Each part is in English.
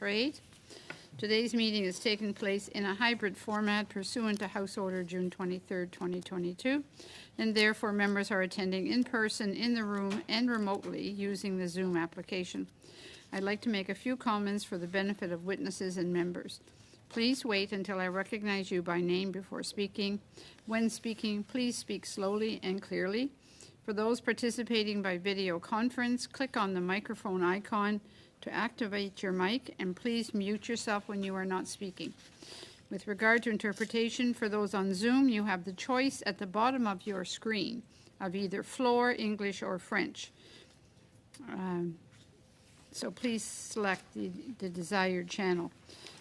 Trade. Today's meeting is taking place in a hybrid format pursuant to House Order June 23, 2022, and therefore members are attending in person in the room and remotely using the Zoom application. I'd like to make a few comments for the benefit of witnesses and members. Please wait until I recognize you by name before speaking. When speaking, please speak slowly and clearly. For those participating by video conference, click on the microphone icon to activate your mic, and please mute yourself when you are not speaking. With regard to interpretation, for those on Zoom, you have the choice at the bottom of your screen of either floor, English, or French. So please select the desired channel.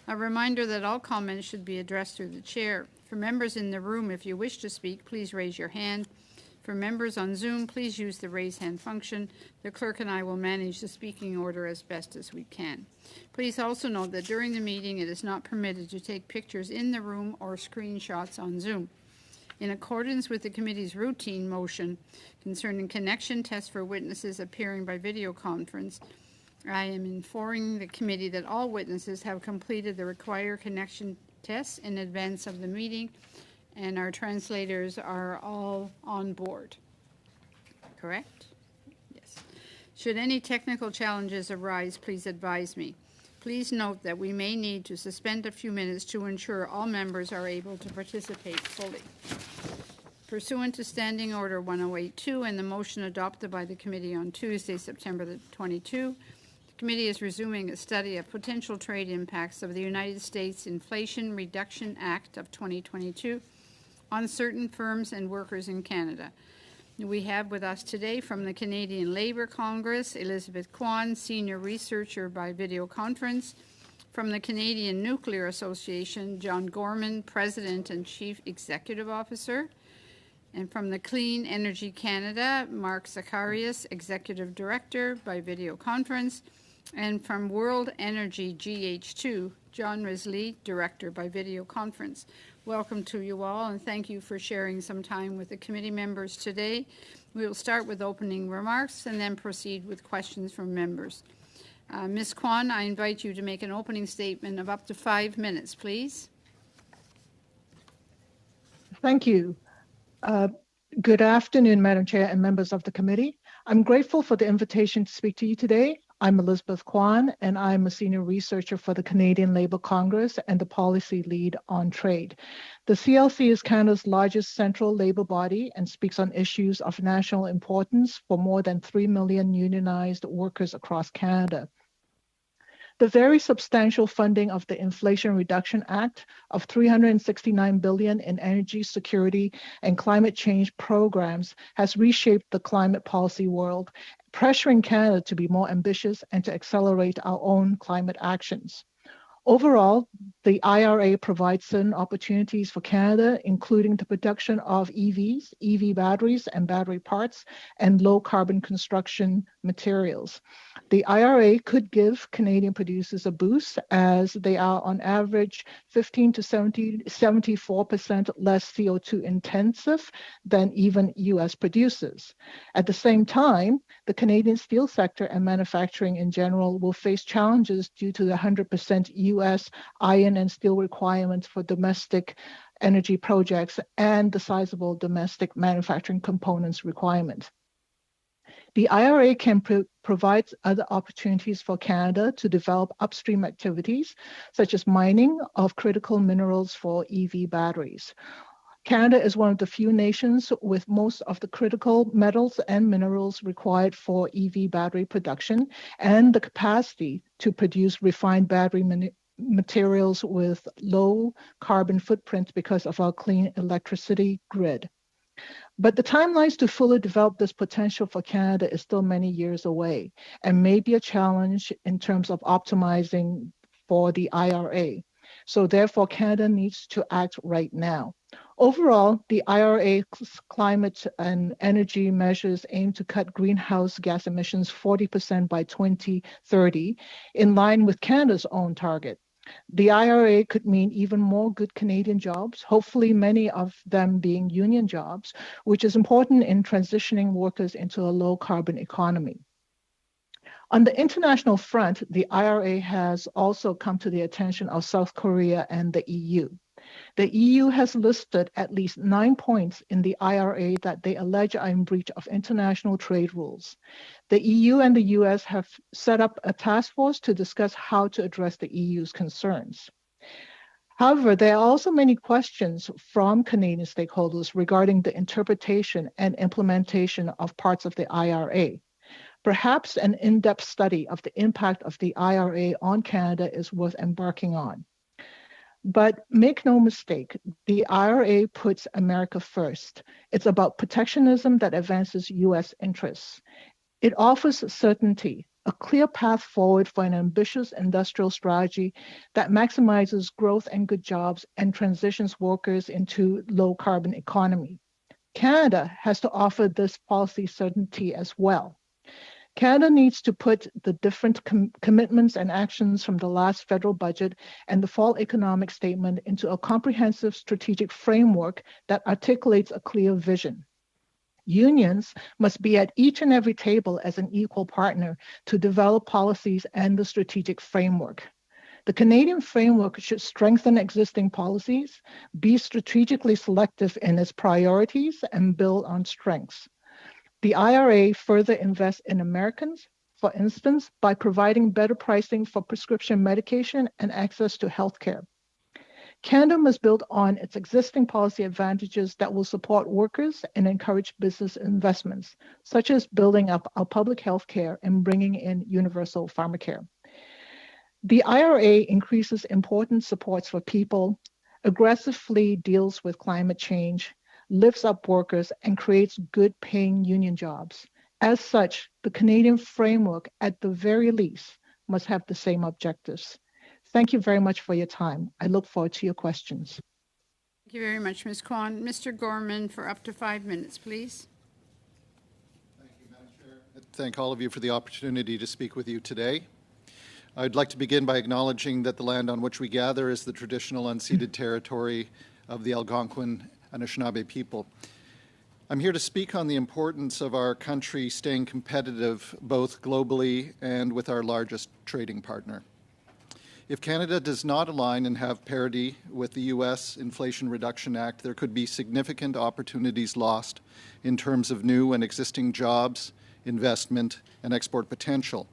A reminder that all comments should be addressed through the chair. For members in the room, if you wish to speak, please raise your hand. For members on Zoom, please use the raise hand function. The clerk and I will manage the speaking order as best as we can. Please also note that during the meeting, it is not permitted to take pictures in the room or screenshots on Zoom. In accordance with the committee's routine motion concerning connection tests for witnesses appearing by video conference, I am informing the committee that all witnesses have completed the required connection tests in advance of the meeting, and our translators are all on board. Correct? Yes. Should any technical challenges arise, please advise me. Please note that we may need to suspend a few minutes to ensure all members are able to participate fully. Pursuant to Standing Order 1082 and the motion adopted by the committee on Tuesday, September the 22, the committee is resuming a study of potential trade impacts of the United States Inflation Reduction Act of 2022 on certain firms and workers in Canada. We have with us today from the Canadian Labour Congress, Elizabeth Kwan, Senior Researcher by video conference. From the Canadian Nuclear Association, John Gorman, President and Chief Executive Officer. And from the Clean Energy Canada, Mark Zacharias, Executive Director by video conference. And from World Energy GH2, John Risley, Director by video conference. Welcome to you all, and thank you for sharing some time with the committee members today. We will start with opening remarks and then proceed with questions from members. Ms. Kwan, I invite you to make an opening statement of up to 5 minutes, please. Thank you. Good afternoon, Madam Chair and members of the committee. I'm grateful for the invitation to speak to you today. I'm Elizabeth Kwan, and I'm a senior researcher for the Canadian Labour Congress and the policy lead on trade. The CLC is Canada's largest central labour body and speaks on issues of national importance for more than 3 million unionized workers across Canada. The very substantial funding of the Inflation Reduction Act of $369 billion in energy security and climate change programs has reshaped the climate policy world, pressuring Canada to be more ambitious and to accelerate our own climate actions. Overall, the IRA provides certain opportunities for Canada, including the production of EVs, EV batteries and battery parts, and low-carbon construction materials. The IRA could give Canadian producers a boost, as they are on average 15 to 74% less CO2 intensive than even US producers. At the same time, the Canadian steel sector and manufacturing in general will face challenges due to the 100% US iron and steel requirements for domestic energy projects and the sizable domestic manufacturing components requirement. The IRA can provide other opportunities for Canada to develop upstream activities, such as mining of critical minerals for EV batteries. Canada is one of the few nations with most of the critical metals and minerals required for EV battery production and the capacity to produce refined battery materials with low carbon footprint because of our clean electricity grid. But the timelines to fully develop this potential for Canada is still many years away and may be a challenge in terms of optimizing for the IRA. So therefore, Canada needs to act right now. Overall, the IRA's climate and energy measures aim to cut greenhouse gas emissions 40% by 2030, in line with Canada's own target. The IRA could mean even more good Canadian jobs, hopefully many of them being union jobs, which is important in transitioning workers into a low-carbon economy. On the international front, the IRA has also come to the attention of South Korea and the EU. The EU has listed at least 9 points in the IRA that they allege are in breach of international trade rules. The EU and the US have set up a task force to discuss how to address the EU's concerns. However, there are also many questions from Canadian stakeholders regarding the interpretation and implementation of parts of the IRA. Perhaps an in-depth study of the impact of the IRA on Canada is worth embarking on. But make no mistake, the IRA puts America first. It's about protectionism that advances US interests. It offers certainty, a clear path forward for an ambitious industrial strategy that maximizes growth and good jobs and transitions workers into low-carbon economy. Canada has to offer this policy certainty as well. Canada needs to put the different commitments and actions from the last federal budget and the fall economic statement into a comprehensive strategic framework that articulates a clear vision. Unions must be at each and every table as an equal partner to develop policies and the strategic framework. The Canadian framework should strengthen existing policies, be strategically selective in its priorities, and build on strengths. The IRA further invests in Americans, for instance, by providing better pricing for prescription medication and access to healthcare. Canada must build on its existing policy advantages that will support workers and encourage business investments, such as building up our public health care and bringing in universal pharmacare. The IRA increases important supports for people, aggressively deals with climate change, lifts up workers, and creates good-paying union jobs. As such, the Canadian framework, at the very least, must have the same objectives. Thank you very much for your time. I look forward to your questions. Thank you very much, Ms. Kwan. Mr. Gorman, for up to 5 minutes, please. Thank you, Madam Chair. I thank all of you for the opportunity to speak with you today. I'd like to begin by acknowledging that the land on which we gather is the traditional unceded territory of the Algonquin Anishinaabe people. I'm here to speak on the importance of our country staying competitive both globally and with our largest trading partner. If Canada does not align and have parity with the U.S. Inflation Reduction Act, there could be significant opportunities lost in terms of new and existing jobs, investment, and export potential.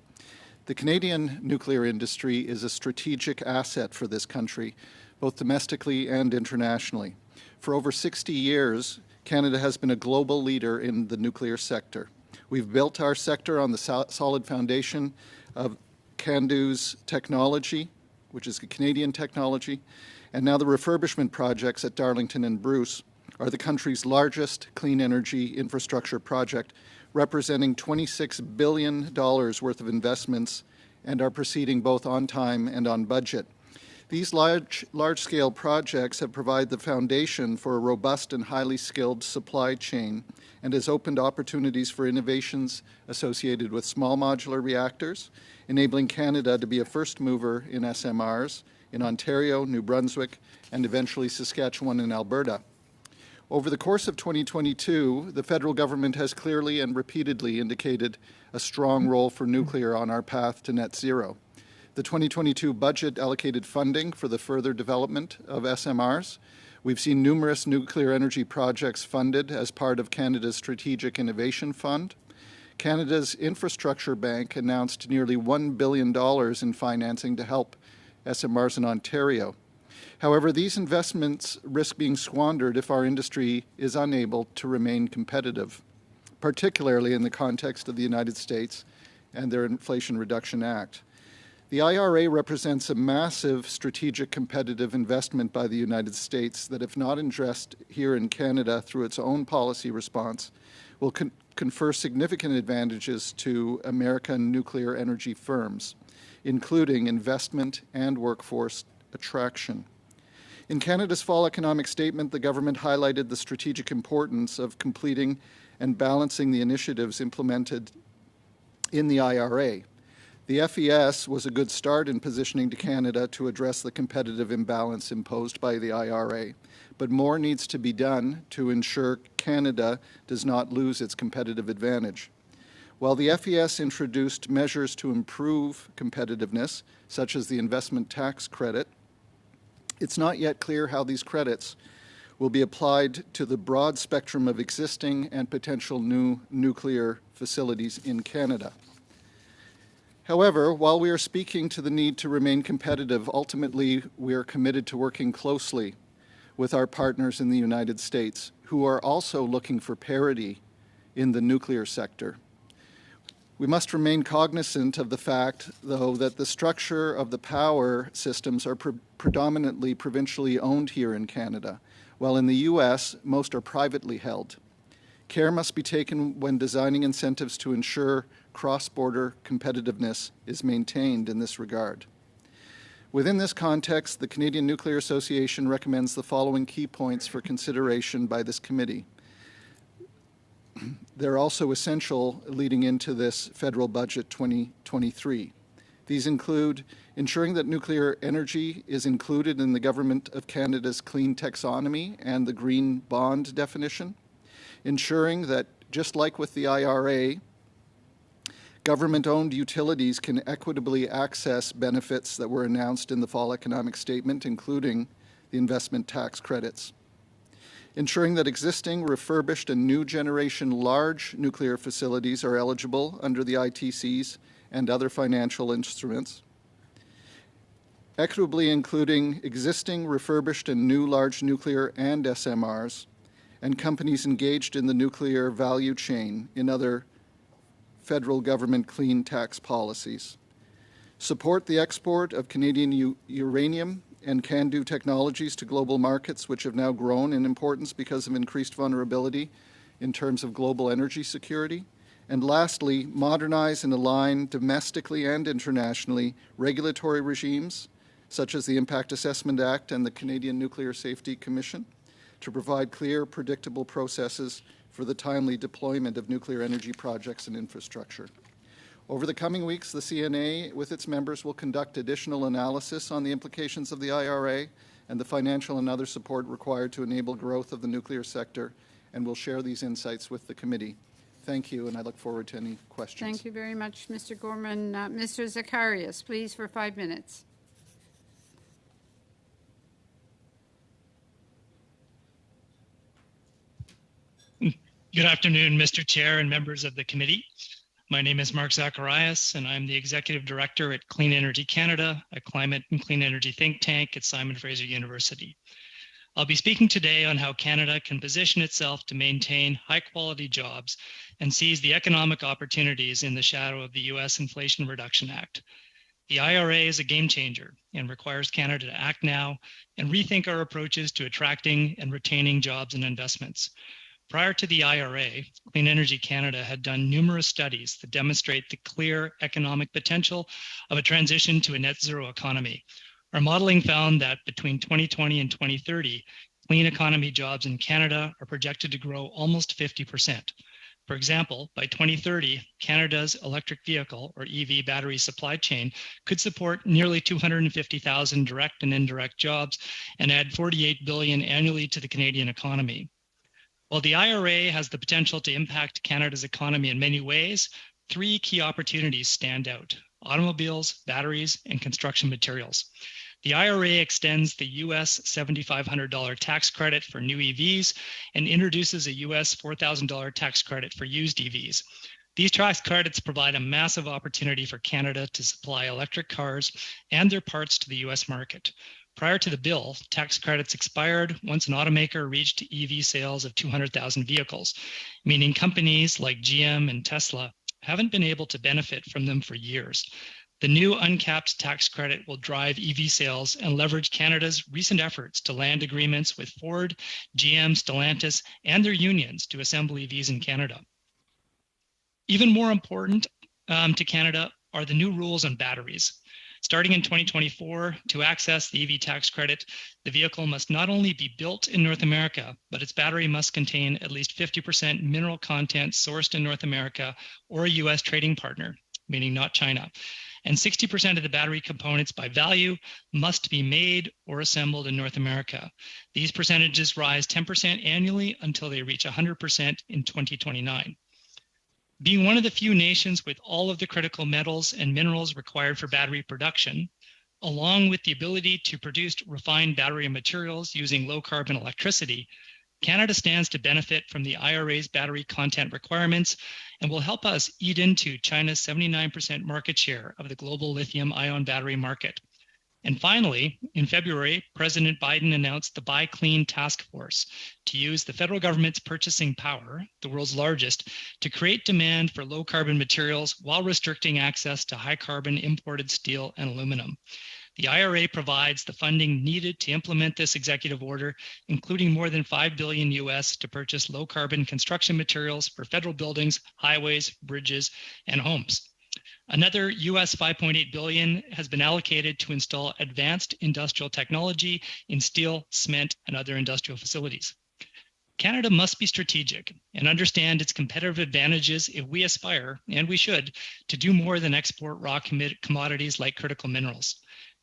The Canadian nuclear industry is a strategic asset for this country, both domestically and internationally. For over 60 years, Canada has been a global leader in the nuclear sector. We've built our sector on the solid foundation of CANDU's technology, which is a Canadian technology, and now the refurbishment projects at Darlington and Bruce are the country's largest clean energy infrastructure project, representing $26 billion worth of investments and are proceeding both on time and on budget. These large-scale projects have provided the foundation for a robust and highly skilled supply chain and has opened opportunities for innovations associated with small modular reactors, enabling Canada to be a first mover in SMRs in Ontario, New Brunswick, and eventually Saskatchewan and Alberta. Over the course of 2022, the federal government has clearly and repeatedly indicated a strong role for nuclear on our path to net zero. The 2022 budget allocated funding for the further development of SMRs. We've seen numerous nuclear energy projects funded as part of Canada's Strategic Innovation Fund. Canada's Infrastructure Bank announced nearly $1 billion in financing to help SMRs in Ontario. However, these investments risk being squandered if our industry is unable to remain competitive, particularly in the context of the United States and their Inflation Reduction Act. The IRA represents a massive strategic competitive investment by the United States that, if not addressed here in Canada through its own policy response, will confer significant advantages to American nuclear energy firms, including investment and workforce attraction. In Canada's fall economic statement, the government highlighted the strategic importance of completing and balancing the initiatives implemented in the IRA. The FES was a good start in positioning to Canada to address the competitive imbalance imposed by the IRA, but more needs to be done to ensure Canada does not lose its competitive advantage. While the FES introduced measures to improve competitiveness, such as the investment tax credit, it's not yet clear how these credits will be applied to the broad spectrum of existing and potential new nuclear facilities in Canada. However, while we are speaking to the need to remain competitive, ultimately we are committed to working closely with our partners in the United States, who are also looking for parity in the nuclear sector. We must remain cognizant of the fact, though, that the structure of the power systems are predominantly provincially owned here in Canada, while in the U.S., most are privately held. Care must be taken when designing incentives to ensure cross-border competitiveness is maintained in this regard. Within this context, the Canadian Nuclear Association recommends the following key points for consideration by this committee. They're also essential leading into this federal budget 2023. These include ensuring that nuclear energy is included in the Government of Canada's clean taxonomy and the green bond definition, ensuring that, just like with the IRA, government-owned utilities can equitably access benefits that were announced in the fall economic statement, including the investment tax credits. Ensuring that existing, refurbished, and new generation large nuclear facilities are eligible under the ITCs and other financial instruments. Equitably including existing, refurbished, and new large nuclear and SMRs, and companies engaged in the nuclear value chain in other federal government clean tax policies. Support the export of Canadian uranium and CANDU technologies to global markets, which have now grown in importance because of increased vulnerability in terms of global energy security. And lastly, modernize and align domestically and internationally regulatory regimes, such as the Impact Assessment Act and the Canadian Nuclear Safety Commission, to provide clear, predictable processes for the timely deployment of nuclear energy projects and infrastructure. Over the coming weeks, the CNA, with its members, will conduct additional analysis on the implications of the IRA and the financial and other support required to enable growth of the nuclear sector, and will share these insights with the committee. Thank you, and I look forward to any questions. Thank you very much, Mr. Gorman. Mr. Zacharias, please, for 5 minutes. Good afternoon, Mr. Chair and members of the committee. My name is Mark Zacharias, and I'm the Executive Director at Clean Energy Canada, a climate and clean energy think tank at Simon Fraser University. I'll be speaking today on how Canada can position itself to maintain high-quality jobs and seize the economic opportunities in the shadow of the U.S. Inflation Reduction Act. The IRA is a game changer and requires Canada to act now and rethink our approaches to attracting and retaining jobs and investments. Prior to the IRA, Clean Energy Canada had done numerous studies that demonstrate the clear economic potential of a transition to a net zero economy. Our modeling found that between 2020 and 2030, clean economy jobs in Canada are projected to grow almost 50%. For example, by 2030, Canada's electric vehicle or EV battery supply chain could support nearly 250,000 direct and indirect jobs and add $48 billion annually to the Canadian economy. While the IRA has the potential to impact Canada's economy in many ways, 3 key opportunities stand out: automobiles, batteries, and construction materials. The IRA extends the US $7,500 tax credit for new EVs and introduces a US $4,000 tax credit for used EVs. These tax credits provide a massive opportunity for Canada to supply electric cars and their parts to the US market. Prior to the bill, tax credits expired once an automaker reached EV sales of 200,000 vehicles, meaning companies like GM and Tesla haven't been able to benefit from them for years. The new uncapped tax credit will drive EV sales and leverage Canada's recent efforts to land agreements with Ford, GM, Stellantis, and their unions to assemble EVs in Canada. Even more important to Canada are the new rules on batteries. Starting in 2024, to access the EV tax credit, the vehicle must not only be built in North America, but its battery must contain at least 50% mineral content sourced in North America or a US trading partner, meaning not China. And 60% of the battery components by value must be made or assembled in North America. These percentages rise 10% annually until they reach 100% in 2029. Being one of the few nations with all of the critical metals and minerals required for battery production, along with the ability to produce refined battery materials using low-carbon electricity, Canada stands to benefit from the IRA's battery content requirements and will help us eat into China's 79% market share of the global lithium-ion battery market. And finally, in February, President Biden announced the Buy Clean Task Force to use the federal government's purchasing power, the world's largest, to create demand for low-carbon materials while restricting access to high-carbon imported steel and aluminum. The IRA provides the funding needed to implement this executive order, including more than $5 billion US to purchase low-carbon construction materials for federal buildings, highways, bridges, and homes. Another US $5.8 billion has been allocated to install advanced industrial technology in steel, cement, and other industrial facilities. Canada must be strategic and understand its competitive advantages if we aspire, and we should, to do more than export raw commodities like critical minerals.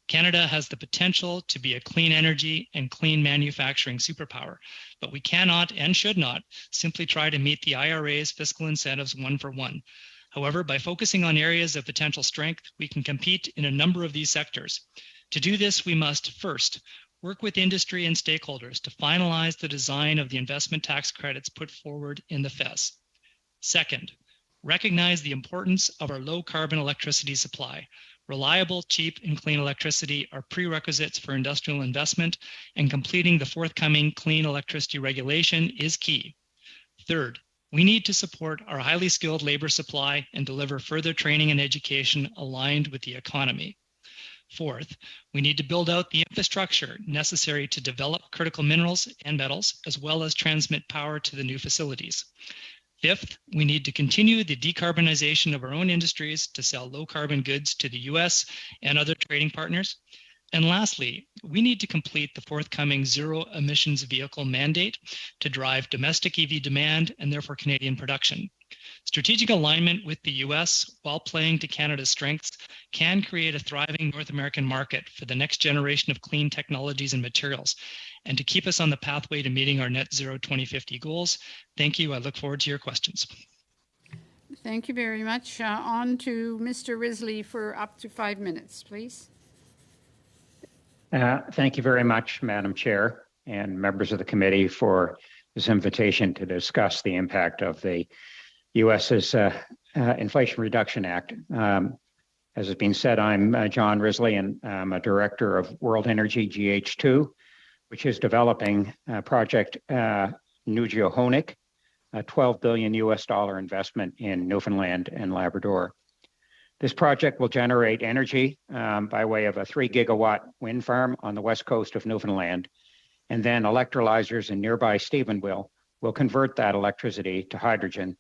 Canada has the potential to be a clean energy and clean manufacturing superpower, but we cannot and should not simply try to meet the IRA's fiscal incentives one for one. However, by focusing on areas of potential strength, we can compete in a number of these sectors. To do this, we must first work with industry and stakeholders to finalize the design of the investment tax credits put forward in the FES. Second, recognize the importance of our low carbon electricity supply. Reliable, cheap, and clean electricity are prerequisites for industrial investment, and completing the forthcoming clean electricity regulation is key. Third, we need to support our highly skilled labor supply and deliver further training and education aligned with the economy. Fourth, we need to build out the infrastructure necessary to develop critical minerals and metals, as well as transmit power to the new facilities. Fifth, we need to continue the decarbonization of our own industries to sell low-carbon goods to the US and other trading partners. And lastly, we need to complete the forthcoming zero emissions vehicle mandate to drive domestic EV demand and therefore Canadian production. Strategic alignment with the US while playing to Canada's strengths can create a thriving North American market for the next generation of clean technologies and materials, and to keep us on the pathway to meeting our net zero 2050 goals. Thank you. I look forward to your questions. Thank you very much. On to Mr. Risley for up to 5 minutes, please. Thank you very much, Madam Chair, and members of the committee for this invitation to discuss the impact of the U.S.'s Inflation Reduction Act. As has been said, I'm John Risley, and I'm a director of World Energy GH2, which is developing Project Nugeohonic, a $12 billion US investment in Newfoundland and Labrador. This project will generate energy by way of a 3 gigawatt wind farm on the west coast of Newfoundland, and then electrolyzers in nearby Stephenville will convert that electricity to hydrogen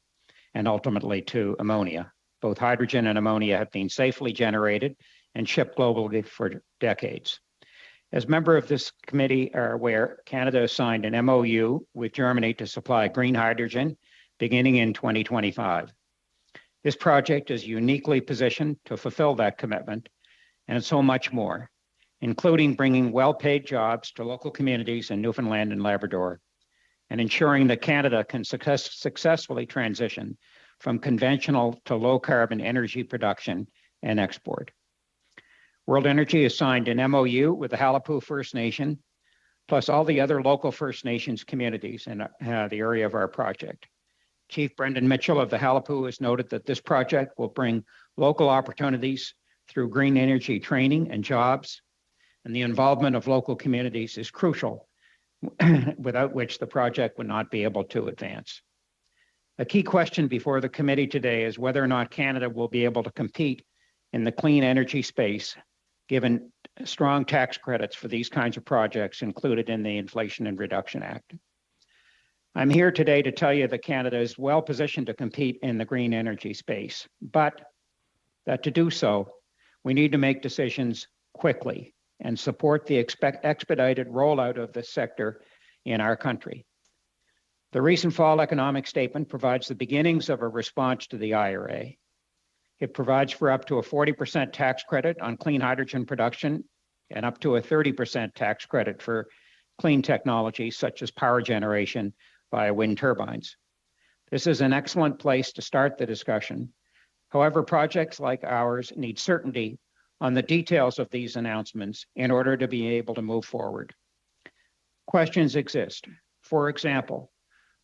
and ultimately to ammonia. Both hydrogen and ammonia have been safely generated and shipped globally for decades. As members of this committee are aware, Canada has signed an MOU with Germany to supply green hydrogen beginning in 2025. This project is uniquely positioned to fulfill that commitment and so much more, including bringing well-paid jobs to local communities in Newfoundland and Labrador, and ensuring that Canada can successfully transition from conventional to low-carbon energy production and export. World Energy has signed an MOU with the Halapu First Nation, plus all the other local First Nations communities in the area of our project. Chief Brendan Mitchell of the Halapu has noted that this project will bring local opportunities through green energy training and jobs, and the involvement of local communities is crucial, without which the project would not be able to advance. A key question before the committee today is whether or not Canada will be able to compete in the clean energy space, given strong tax credits for these kinds of projects included in the Inflation Reduction Act. I'm here today to tell you that Canada is well positioned to compete in the green energy space, but that to do so, we need to make decisions quickly and support the expedited rollout of this sector in our country. The recent fall economic statement provides the beginnings of a response to the IRA. It provides for up to a 40% tax credit on clean hydrogen production and up to a 30% tax credit for clean technologies such as power generation via wind turbines. This is an excellent place to start the discussion. However, projects like ours need certainty on the details of these announcements in order to be able to move forward. Questions exist. For example,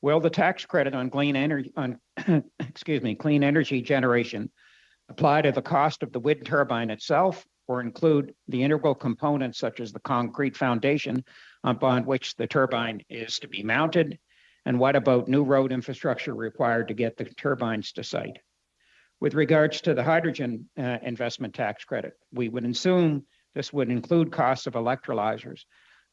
will the tax credit on clean energy generation apply to the cost of the wind turbine itself, or include the integral components such as the concrete foundation upon which the turbine is to be mounted? And what about new road infrastructure required to get the turbines to site? With regards to the hydrogen investment tax credit, we would assume this would include costs of electrolyzers.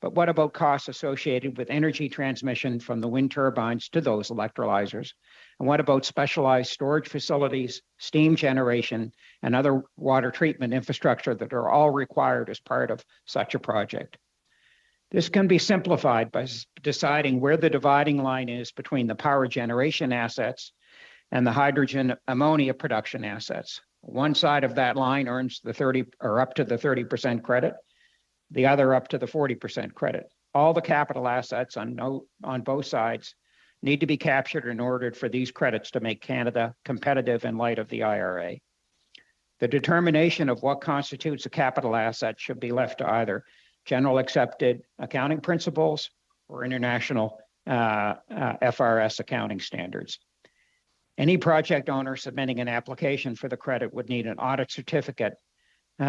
But what about costs associated with energy transmission from the wind turbines to those electrolyzers? And what about specialized storage facilities, steam generation, and other water treatment infrastructure that are all required as part of such a project? This can be simplified by deciding where the dividing line is between the power generation assets and the hydrogen ammonia production assets. One side of that line earns the 30 or up to the 30% credit, the other up to the 40% credit. All the capital assets on both sides need to be captured in order for these credits to make Canada competitive in light of the IRA. The determination of what constitutes a capital asset should be left to either general accepted accounting principles or international FRS accounting standards. Any project owner submitting an application for the credit would need an audit certificate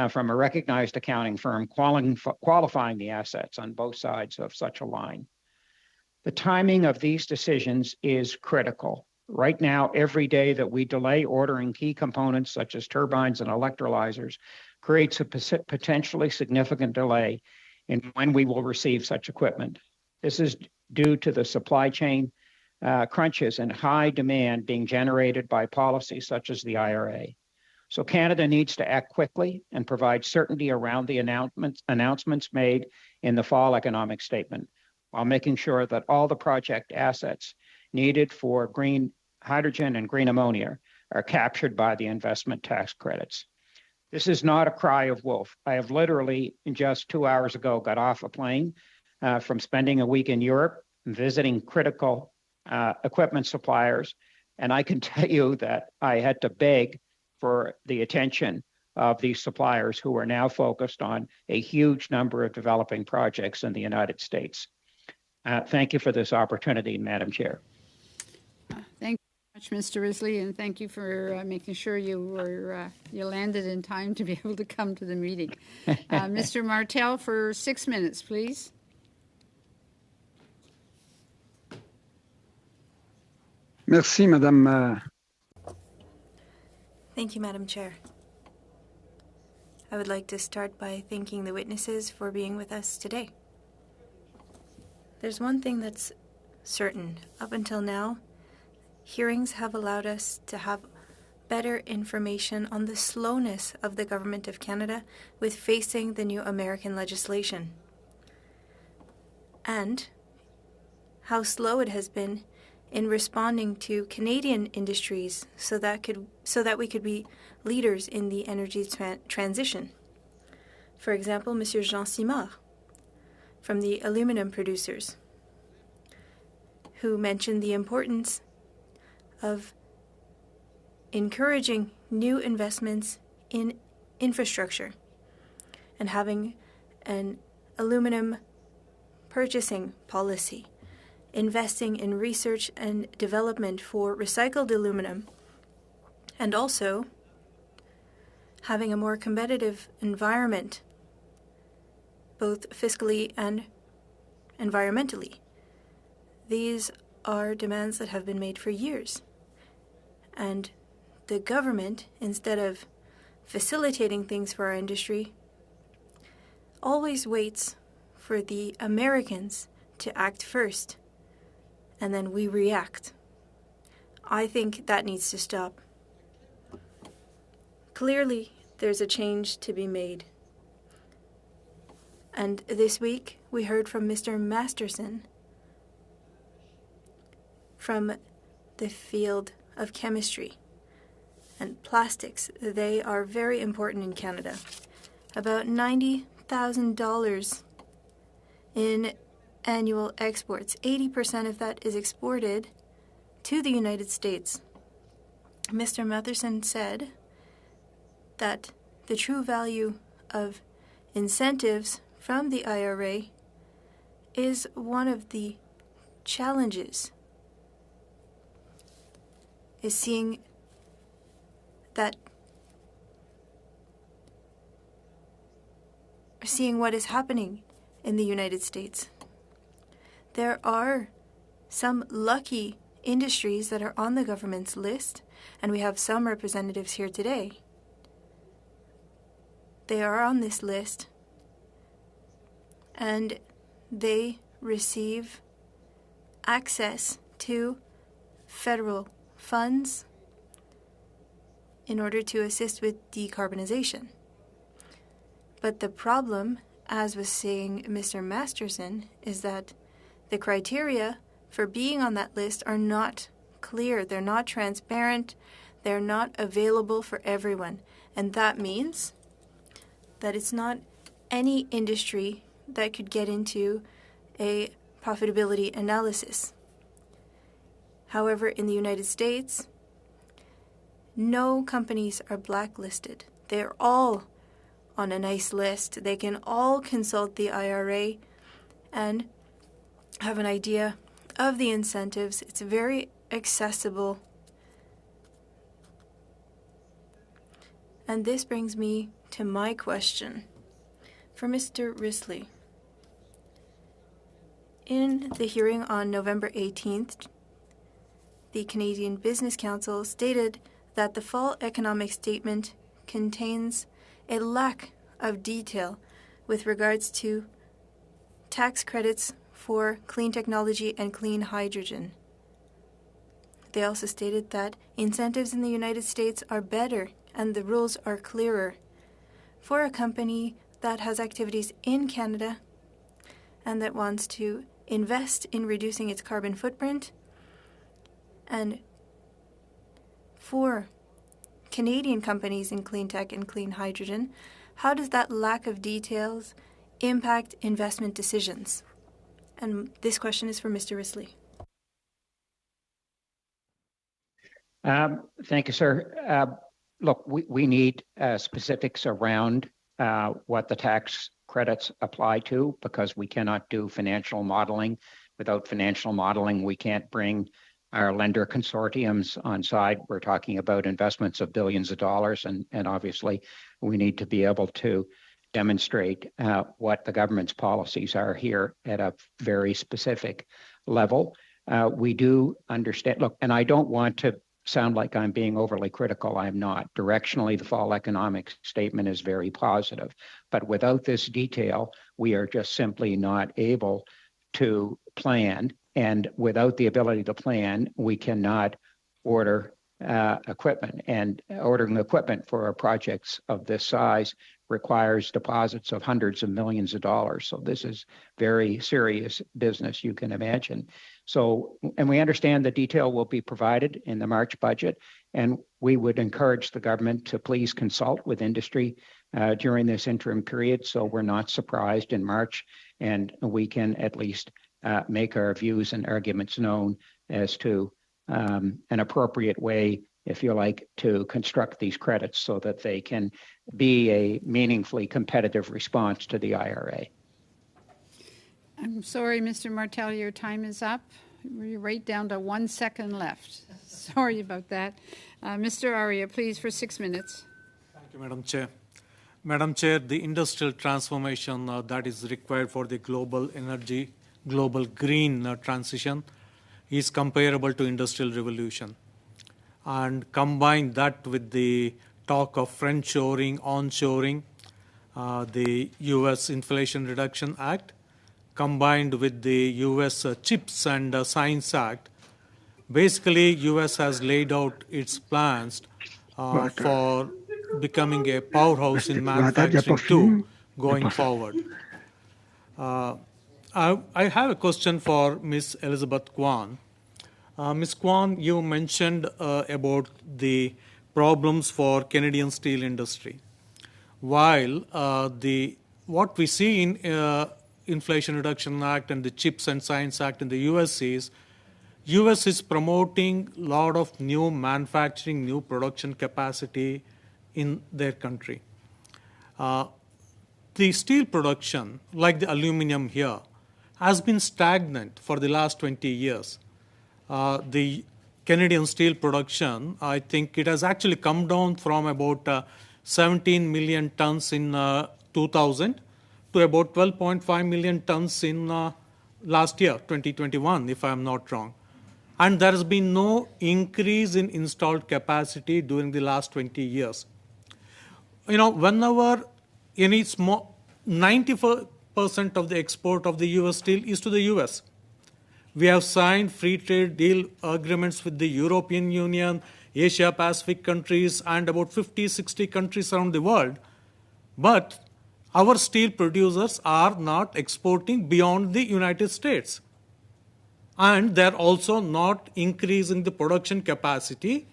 from a recognized accounting firm qualifying the assets on both sides of such a line. The timing of these decisions is critical. Right now, every day that we delay ordering key components such as turbines and electrolyzers creates a potentially significant delay in when we will receive such equipment. This is due to the supply chain crunches and high demand being generated by policies such as the IRA. So Canada needs to act quickly and provide certainty around the announcements made in the fall economic statement, while making sure that all the project assets needed for green hydrogen and green ammonia are captured by the investment tax credits. This is not a cry of wolf. I have literally, just 2 hours ago, got off a plane from spending a week in Europe, visiting critical equipment suppliers, and I can tell you that I had to beg for the attention of these suppliers who are now focused on a huge number of developing projects in the United States. Thank you for this opportunity, Madam Chair. Thank you very much, Mr. Risley, and thank you for making sure you landed in time to be able to come to the meeting. Mr. Martel, for 6 minutes, please. Merci, Madame. Thank you, Madam Chair. I would like to start by thanking the witnesses for being with us today. There's one thing that's certain. Up until now, hearings have allowed us to have better information on the slowness of the Government of Canada with facing the new American legislation, and how slow it has been in responding to Canadian industries so that we could be leaders in the energy transition. For example, Monsieur Jean Simard from the aluminum producers, who mentioned the importance of encouraging new investments in infrastructure and having an aluminum purchasing policy, investing in research and development for recycled aluminum, and also having a more competitive environment, both fiscally and environmentally. These are demands that have been made for years. And the government, instead of facilitating things for our industry, always waits for the Americans to act first, and then we react. I think that needs to stop. Clearly, there's a change to be made. And this week, we heard from Mr. Masterson from the field of chemistry and plastics. They are very important in Canada. About $90,000 in annual exports. 80% of that is exported to the United States. Mr. Matherson said that the true value of incentives from the IRA is one of the challenges, is seeing what is happening in the United States. There are some lucky industries that are on the government's list, and we have some representatives here today. They are on this list, and they receive access to federal funds in order to assist with decarbonization. But the problem, as was saying Mr. Masterson, is that the criteria for being on that list are not clear. They're not transparent. They're not available for everyone. And that means that it's not any industry that could get into a profitability analysis. However, in the United States, no companies are blacklisted. They're all on a nice list. They can all consult the IRA and have an idea of the incentives. It's very accessible. And this brings me to my question for Mr. Risley. In the hearing on November 18th, the Canadian Business Council stated that the fall economic statement contains a lack of detail with regards to tax credits for clean technology and clean hydrogen. They also stated that incentives in the United States are better and the rules are clearer for a company that has activities in Canada and that wants to invest in reducing its carbon footprint. And for Canadian companies in clean tech and clean hydrogen, how does that lack of details impact investment decisions? And this question is for Mr. Risley. Thank you, sir. Look, we need specifics around what the tax credits apply to, because we cannot do financial modeling. Without financial modeling, we can't bring our lender consortiums on side. We're talking about investments of billions of dollars, and obviously we need to be able to demonstrate what the government's policies are here at a very specific level. We do understand, look, and I don't want to sound like I'm being overly critical. I'm not. Directionally, the fall economic statement is very positive. But without this detail, we are just simply not able to plan. And without the ability to plan, we cannot order equipment. And ordering equipment for projects of this size requires deposits of hundreds of millions of dollars. So this is very serious business, you can imagine. So, and we understand the detail will be provided in the March budget, and we would encourage the government to please consult with industry during this interim period, so we're not surprised in March, and we can at least make our views and arguments known as to an appropriate way, if you like, to construct these credits so that they can be a meaningfully competitive response to the IRA. I'm sorry, Mr. Martel, your time is up. We're right down to 1 second left. Sorry about that. Mr. Arya, please, for 6 minutes. Thank you, Madam Chair. Madam Chair, the industrial transformation that is required for the global green transition is comparable to industrial revolution. And combine that with the talk of friendshoring, onshoring, the U.S. Inflation Reduction Act, combined with the U.S. CHIPS and Science Act. Basically, U.S. has laid out its plans for becoming a powerhouse in manufacturing too, going forward. I have a question for Ms. Elizabeth Kwan. Ms. Kwan, you mentioned about the problems for Canadian steel industry. While what we see in Inflation Reduction Act and the CHIPS and Science Act in the U.S. is US is promoting a lot of new manufacturing, new production capacity in their country. The steel production, like the aluminum here, has been stagnant for the last 20 years. The Canadian steel production, I think it has actually come down from about 17 million tons in 2000 to about 12.5 million tons in last year, 2021, if I'm not wrong. And there has been no increase in installed capacity during the last 20 years. You know, whenever any small, 94% of the export of the US steel is to the US. We have signed free trade deal agreements with the European Union, Asia Pacific countries, and about 50, 60 countries around the world. But our steel producers are not exporting beyond the United States. And they're also not increasing the production capacity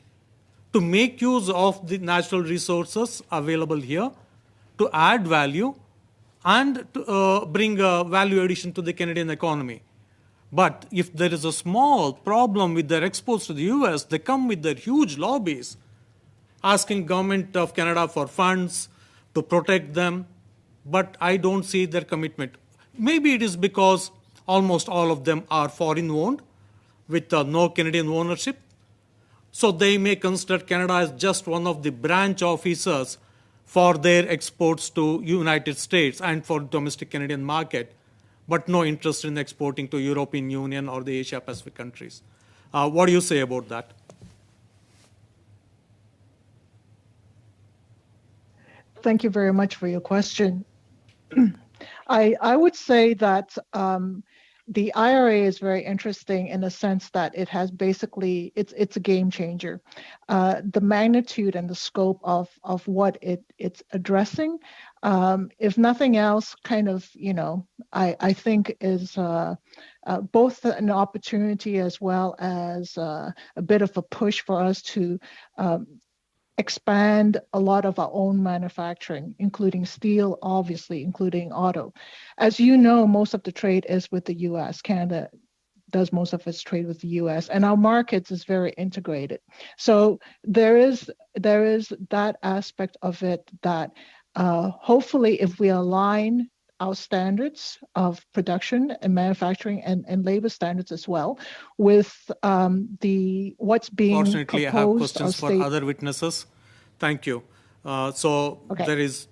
to make use of the natural resources available here, to add value, and to bring value addition to the Canadian economy. But if there is a small problem with their exports to the US, they come with their huge lobbies, asking government of Canada for funds to protect them. But I don't see their commitment. Maybe it is because almost all of them are foreign owned with no Canadian ownership. So they may consider Canada as just one of the branch officers for their exports to United States and for domestic Canadian market, but no interest in exporting to European Union or the Asia Pacific countries. What do you say about that? Thank you very much for your question. I would say that the IRA is very interesting in the sense that it has basically, it's a game changer. The magnitude and the scope of what it's addressing, if nothing else, kind of, you know, I think is both an opportunity as well as a bit of a push for us to expand a lot of our own manufacturing, including steel, obviously, including auto. As you know, most of the trade is with the US. Canada does most of its trade with the US, and our markets is very integrated. So there is that aspect of it that hopefully if we align our standards of production and manufacturing and labor standards as well with what's being Fortunately, proposed. I have questions for other witnesses. Thank you. Okay. There is,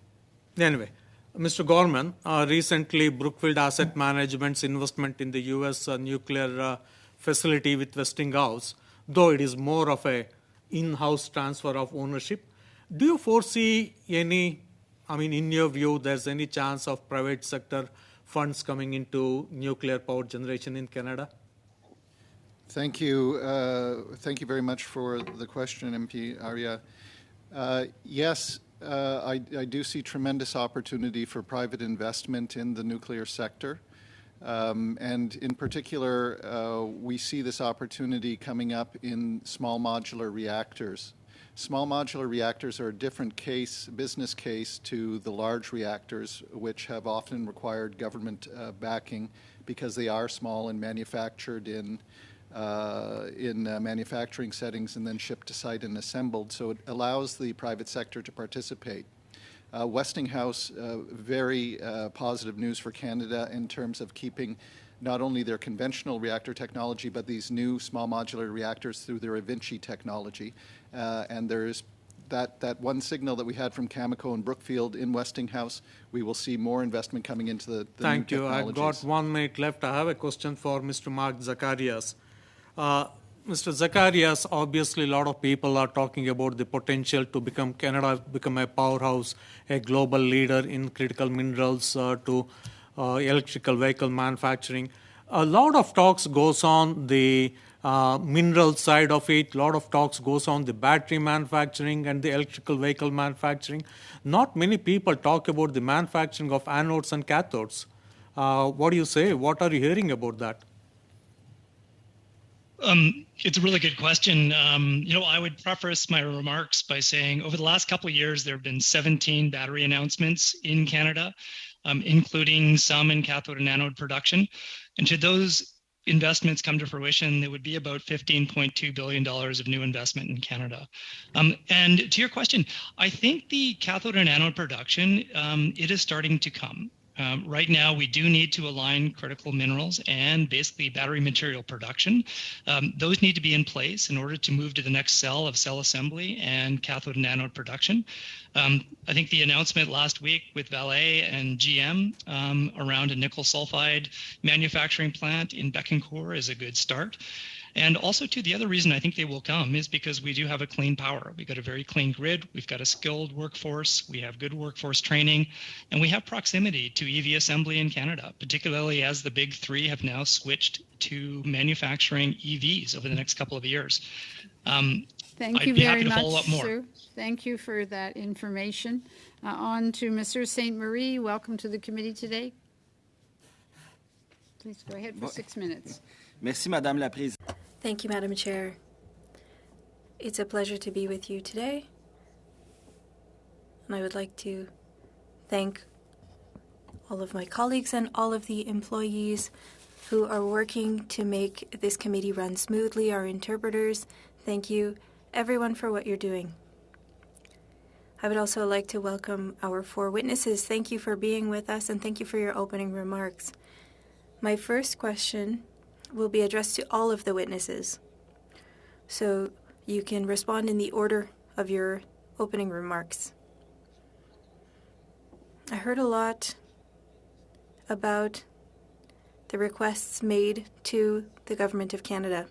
anyway, Mr. Gorman, recently Brookfield Asset Management's investment in the U.S. Nuclear facility with Westinghouse, though it is more of a in-house transfer of ownership. Do you foresee any, I mean, in your view, there's any chance of private sector funds coming into nuclear power generation in Canada? Thank you. Thank you very much for the question, MP Arya. Yes, I do see tremendous opportunity for private investment in the nuclear sector. And in particular, we see this opportunity coming up in small modular reactors. Small modular reactors are a different business case to the large reactors, which have often required government backing because they are small and manufactured in manufacturing settings and then shipped to site and assembled. So it allows the private sector to participate. Westinghouse, very positive news for Canada in terms of keeping not only their conventional reactor technology, but these new small modular reactors through their Evinci technology. And there's that one signal that we had from Cameco and Brookfield in Westinghouse. We will see more investment coming into the Thank new you. technologies. I've got 1 minute left. I have a question for Mr. Mark Zacharias. Mr. Zacharias, obviously a lot of people are talking about the potential to Canada become a powerhouse, a global leader in critical minerals to electrical vehicle manufacturing. A lot of talks goes on the mineral side of it. A lot of talks goes on the battery manufacturing and the electrical vehicle manufacturing. Not many people talk about the manufacturing of anodes and cathodes. What do you say? What are you hearing about that? It's a really good question. I would preface my remarks by saying over the last couple of years, there have been 17 battery announcements in Canada, including some in cathode and anode production. And to those investments come to fruition, it would be about $15.2 billion of new investment in Canada. And to your question, I think the cathode and anode production, it is starting to come. Right now, we do need to align critical minerals and basically battery material production. Those need to be in place in order to move to the next cell of cell assembly and cathode and anode production. I think the announcement last week with Vale and GM around a nickel sulfide manufacturing plant in Bécancour is a good start. And also, too, the other reason I think they will come is because we do have a clean power. We've got a very clean grid. We've got a skilled workforce. We have good workforce training. And we have proximity to EV assembly in Canada, particularly as the big three have now switched to manufacturing EVs over the next couple of years. Thank you very much, sir. Thank you for that information. On to Mr. St. Marie. Welcome to the committee today. Please go ahead for 6 minutes. Merci, Madame la Présidente. Thank you, Madam Chair. It's a pleasure to be with you today. And I would like to thank all of my colleagues and all of the employees who are working to make this committee run smoothly, our interpreters. Thank you, everyone, for what you're doing. I would also like to welcome our 4 witnesses. Thank you for being with us, and thank you for your opening remarks. My first question will be addressed to all of the witnesses, so you can respond in the order of your opening remarks. I heard a lot about the requests made to the Government of Canada.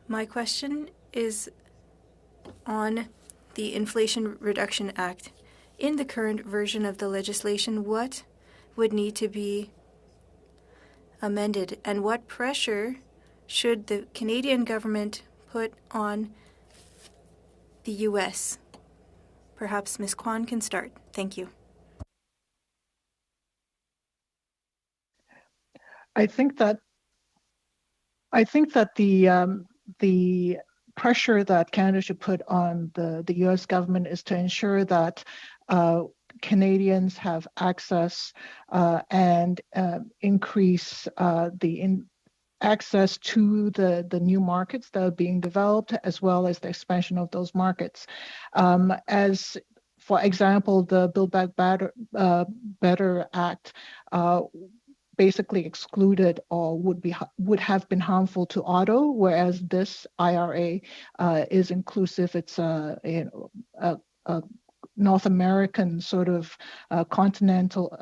My question is on the Inflation Reduction Act. In the current version of the legislation, what would need to be amended, and what pressure should the Canadian government put on the U.S.? Perhaps Ms. Kwan can start. Thank you. I think that the pressure that Canada should put on the U.S. government is to ensure that Canadians have access and increase access to the new markets that are being developed, as well as the expansion of those markets. As for example, the Build Back Better Act basically excluded or would have been harmful to auto, whereas this IRA is inclusive. It's a North American sort of continental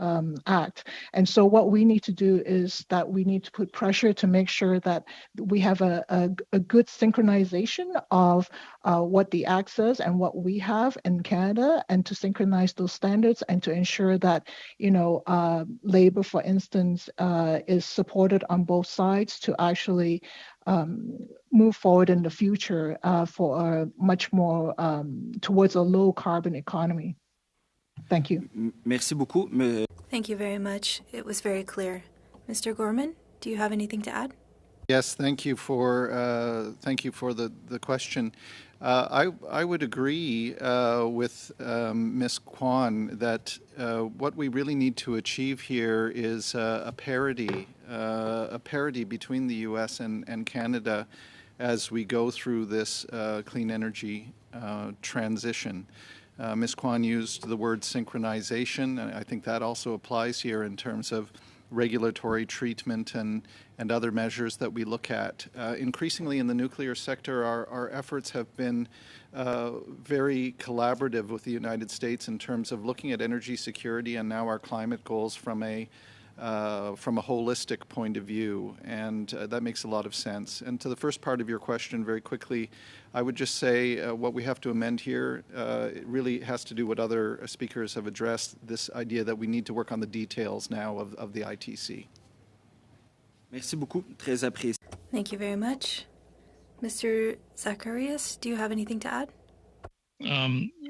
act. And so what we need to do is that we need to put pressure to make sure that we have a good synchronization of what the act says and what we have in Canada, and to synchronize those standards and to ensure that, labor, for instance, is supported on both sides to actually move forward in the future for a much more towards a low carbon economy. Thank you. Merci beaucoup. Thank you very much. It was very clear. Mr. Gorman, do you have anything to add? Yes, thank you for the question. I would agree with Ms. Kwan that what we really need to achieve here is a parity between the U.S. and Canada as we go through this clean energy transition. Ms. Kwan used the word synchronization, and I think that also applies here in terms of regulatory treatment and other measures that we look at. Increasingly in the nuclear sector, our efforts have been very collaborative with the United States in terms of looking at energy security and now our climate goals from a holistic point of view, and that makes a lot of sense. And to the first part of your question, very quickly, I would just say what we have to amend here, it really has to do what other speakers have addressed, this idea that we need to work on the details now of the ITC. Merci beaucoup. Très apprécié. Thank you very much. Mr. Zacharias, do you have anything to add?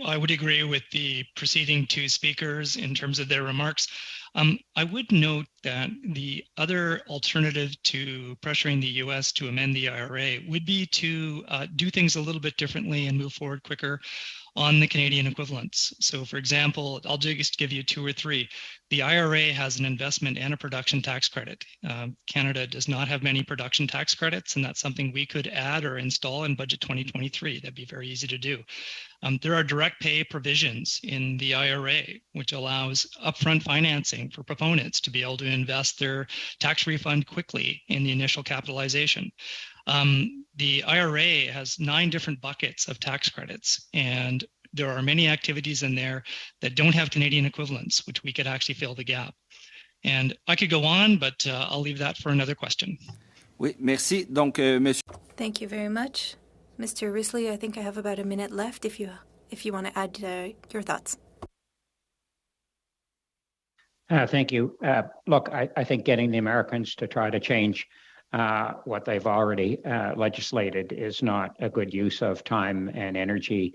I would agree with the preceding two speakers in terms of their remarks. I would note that the other alternative to pressuring the U.S. to amend the IRA would be to do things a little bit differently and move forward quicker on the Canadian equivalents. So for example, I'll just give you two or three. The IRA has an investment and a production tax credit. Canada does not have many production tax credits, and that's something we could add or install in budget 2023. That'd be very easy to do. There are direct pay provisions in the IRA, which allows upfront financing for proponents to be able to invest their tax refund quickly in the initial capitalization. The IRA has 9 different buckets of tax credits, and there are many activities in there that don't have Canadian equivalents, which we could actually fill the gap. And I could go on, but I'll leave that for another question. Oui, merci. Donc, monsieur. Thank you very much. Mr. Risley, I think I have about a minute left if you want to add your thoughts. Thank you. Look, I think getting the Americans to try to change what they've already legislated is not a good use of time and energy.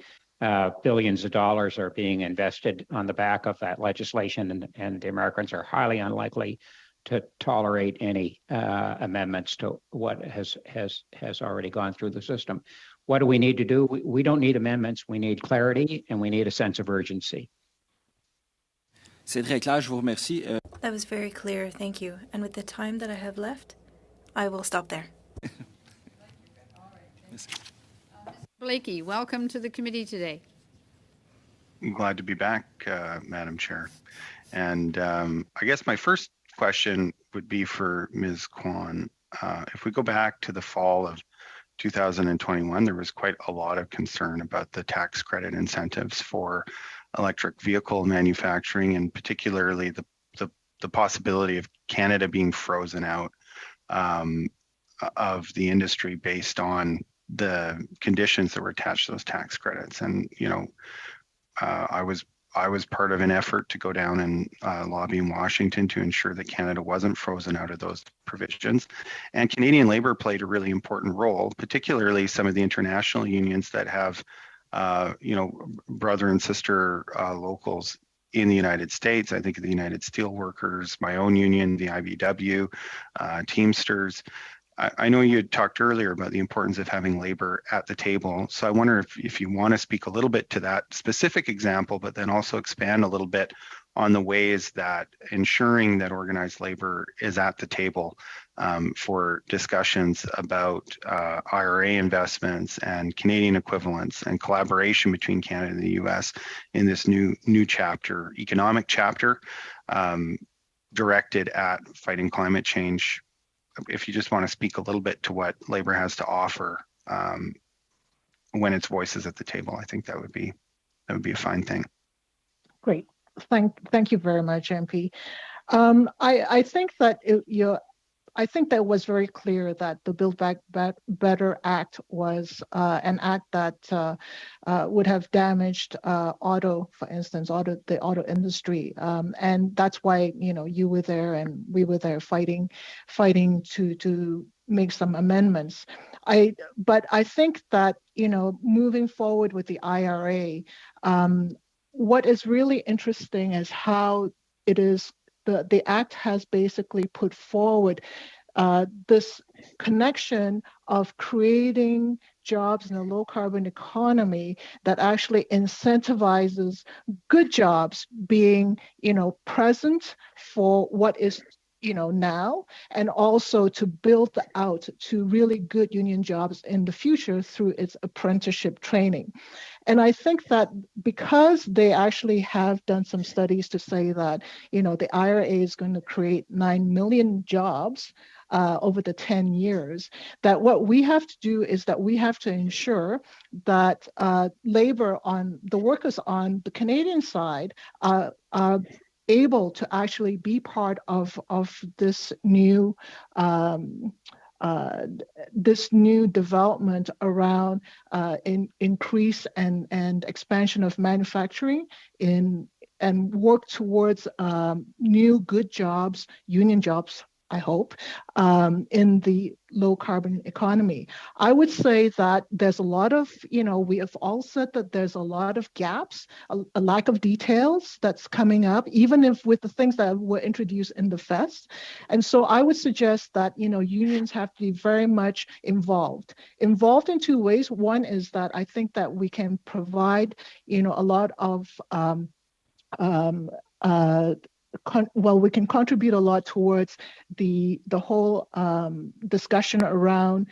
Billions of dollars are being invested on the back of that legislation, and the Americans are highly unlikely to tolerate any amendments to what has already gone through the system. What do we need to do? We don't need amendments. We need clarity, and we need a sense of urgency. C'est très clair, je vous remercie. That was very clear, thank you. And with the time that I have left, I will stop there. Blakey, welcome to the committee today. I'm glad to be back, Madam Chair. And I guess my first question would be for Ms. Kwan. If we go back to the fall of 2021, there was quite a lot of concern about the tax credit incentives for electric vehicle manufacturing, and particularly the possibility of Canada being frozen out of the industry based on the conditions that were attached to those tax credits. And I was part of an effort to go down and lobby in Washington to ensure that Canada wasn't frozen out of those provisions. And Canadian Labour played a really important role, particularly some of the international unions that have, brother and sister locals in the United States. I think of the United Steelworkers, my own union, the IBEW, Teamsters. I know you had talked earlier about the importance of having labor at the table. So I wonder if you want to speak a little bit to that specific example, but then also expand a little bit on the ways that ensuring that organized labor is at the table for discussions about IRA investments and Canadian equivalents and collaboration between Canada and the US in this new chapter, economic chapter, directed at fighting climate change. If you just want to speak a little bit to what labor has to offer when its voice is at the table, I think that would be a fine thing. Great. Thank you very much, MP. I think that I think that was very clear that the Build Back Better Act was an act that would have damaged auto, for instance, the auto industry, and that's why you were there and we were there fighting to make some amendments. But I think that moving forward with the IRA, what is really interesting is how it is. The act has basically put forward this connection of creating jobs in a low carbon economy that actually incentivizes good jobs being, present for what is now, and also to build out to really good union jobs in the future through its apprenticeship training. And I think that because they actually have done some studies to say that, the IRA is going to create 9 million jobs over the 10 years, that what we have to do is that we have to ensure that labor on the workers on the Canadian side are able to actually be part of this new development around increase and expansion of manufacturing and work towards new good jobs, union jobs I hope, in the low carbon economy. I would say that there's a lot of, we have all said that there's a lot of gaps, a lack of details that's coming up, even if with the things that were introduced in the FEST. And so I would suggest that, unions have to be very much involved in two ways. One is that I think that we can provide, a lot of, we can contribute a lot towards the whole discussion around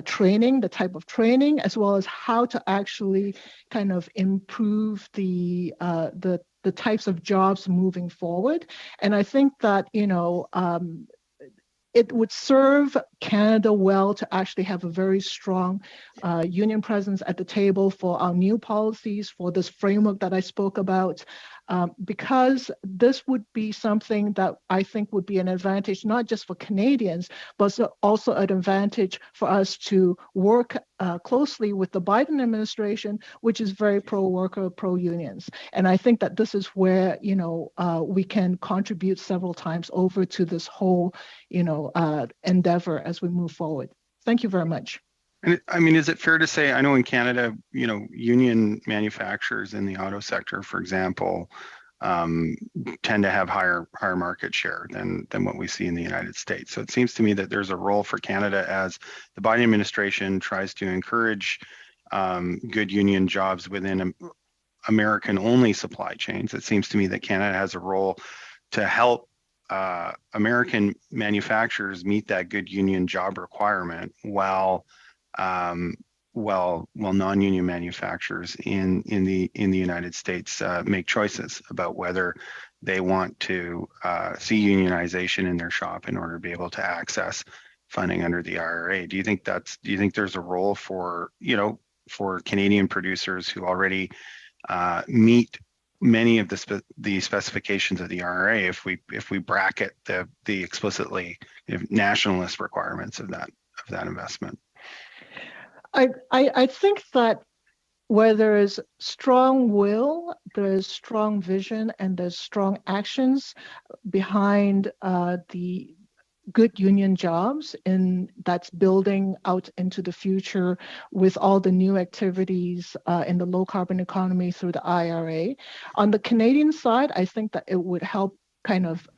training, the type of training, as well as how to actually kind of improve the types of jobs moving forward. And I think that, it would serve Canada well to actually have a very strong union presence at the table for our new policies, for this framework that I spoke about, because this would be something that I think would be an advantage, not just for Canadians, but also an advantage for us to work closely with the Biden administration, which is very pro-worker, pro-unions. And I think that this is where, we can contribute several times over to this whole, endeavor as we move forward. Thank you very much. And I mean, is it fair to say, I know in Canada, union manufacturers in the auto sector, for example, tend to have higher market share than what we see in the United States. So it seems to me that there's a role for Canada as the Biden administration tries to encourage good union jobs within American-only supply chains. It seems to me that Canada has a role to help American manufacturers meet that good union job requirement while non-union manufacturers in the United States make choices about whether they want to see unionization in their shop in order to be able to access funding under the IRA. Do you think there's a role for Canadian producers who already meet many of the specifications of the IRA if we bracket the explicitly nationalist requirements of that investment? I think that where there is strong will, there is strong vision, and there's strong actions behind the good union jobs, and that's building out into the future with all the new activities in the low carbon economy through the IRA. On the Canadian side, I think that it would help kind of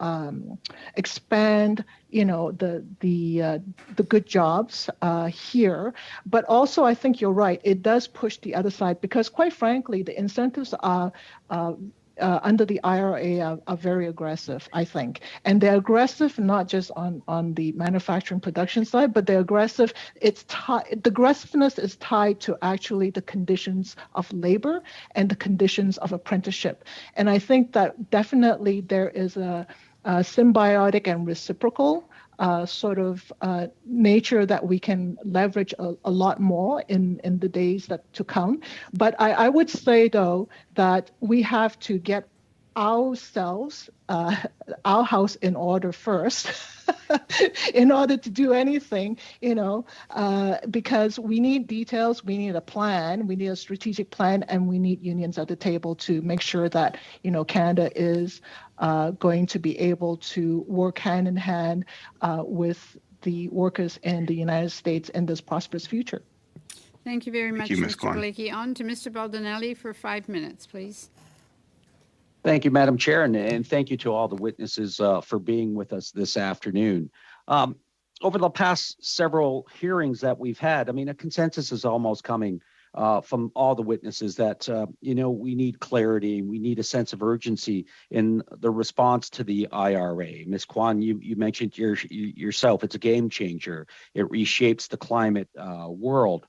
expand, the good jobs here. But also, I think you're right. It does push the other side because, quite frankly, the incentives are under the IRA are very aggressive, I think. And they're aggressive not just on the manufacturing production side, but they're aggressive. The aggressiveness is tied to actually the conditions of labor and the conditions of apprenticeship. And I think that definitely there is a symbiotic and reciprocal sort of nature that we can leverage a lot more in the days to come. But I would say, though, that we have to get ourselves, our house in order first in order to do anything, because we need details, we need a plan, we need a strategic plan, and we need unions at the table to make sure that, Canada is going to be able to work hand in hand with the workers in the United States in this prosperous future. Thank you very much, Thank you, Ms. Mr. Kwan. Blakey. On to Mr. Baldinelli for 5 minutes, please. Thank you, Madam Chair, and thank you to all the witnesses for being with us this afternoon. Over the past several hearings that we've had, a consensus is almost coming from all the witnesses that, we need clarity, we need a sense of urgency in the response to the IRA. Ms. Kwan, you mentioned yourself, it's a game changer. It reshapes the climate world.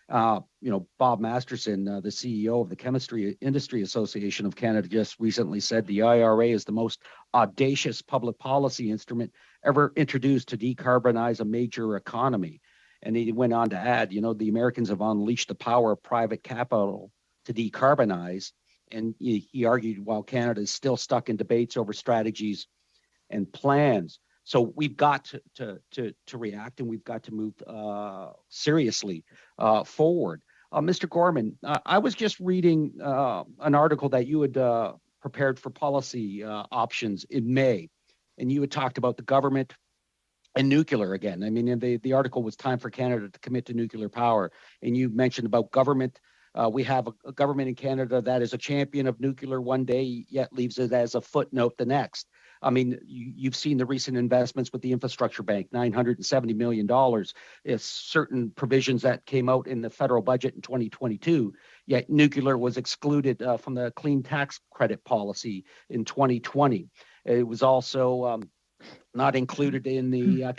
Bob Masterson, the CEO of the Chemistry Industry Association of Canada, just recently said the IRA is the most audacious public policy instrument ever introduced to decarbonize a major economy. And he went on to add, the Americans have unleashed the power of private capital to decarbonize. And he argued while Canada is still stuck in debates over strategies and plans. So we've got to react, and we've got to move seriously forward. Mr. Gorman, I was just reading an article that you had prepared for policy options in May, and you had talked about the government And nuclear again. I mean, the article was time for Canada to commit to nuclear power. And you mentioned about government. We have a government in Canada that is a champion of nuclear one day, yet leaves it as a footnote the next. I mean, you've seen the recent investments with the infrastructure bank, $970 million. It's certain provisions that came out in the federal budget in 2022, yet nuclear was excluded from the clean tax credit policy in 2020. It was also not included in the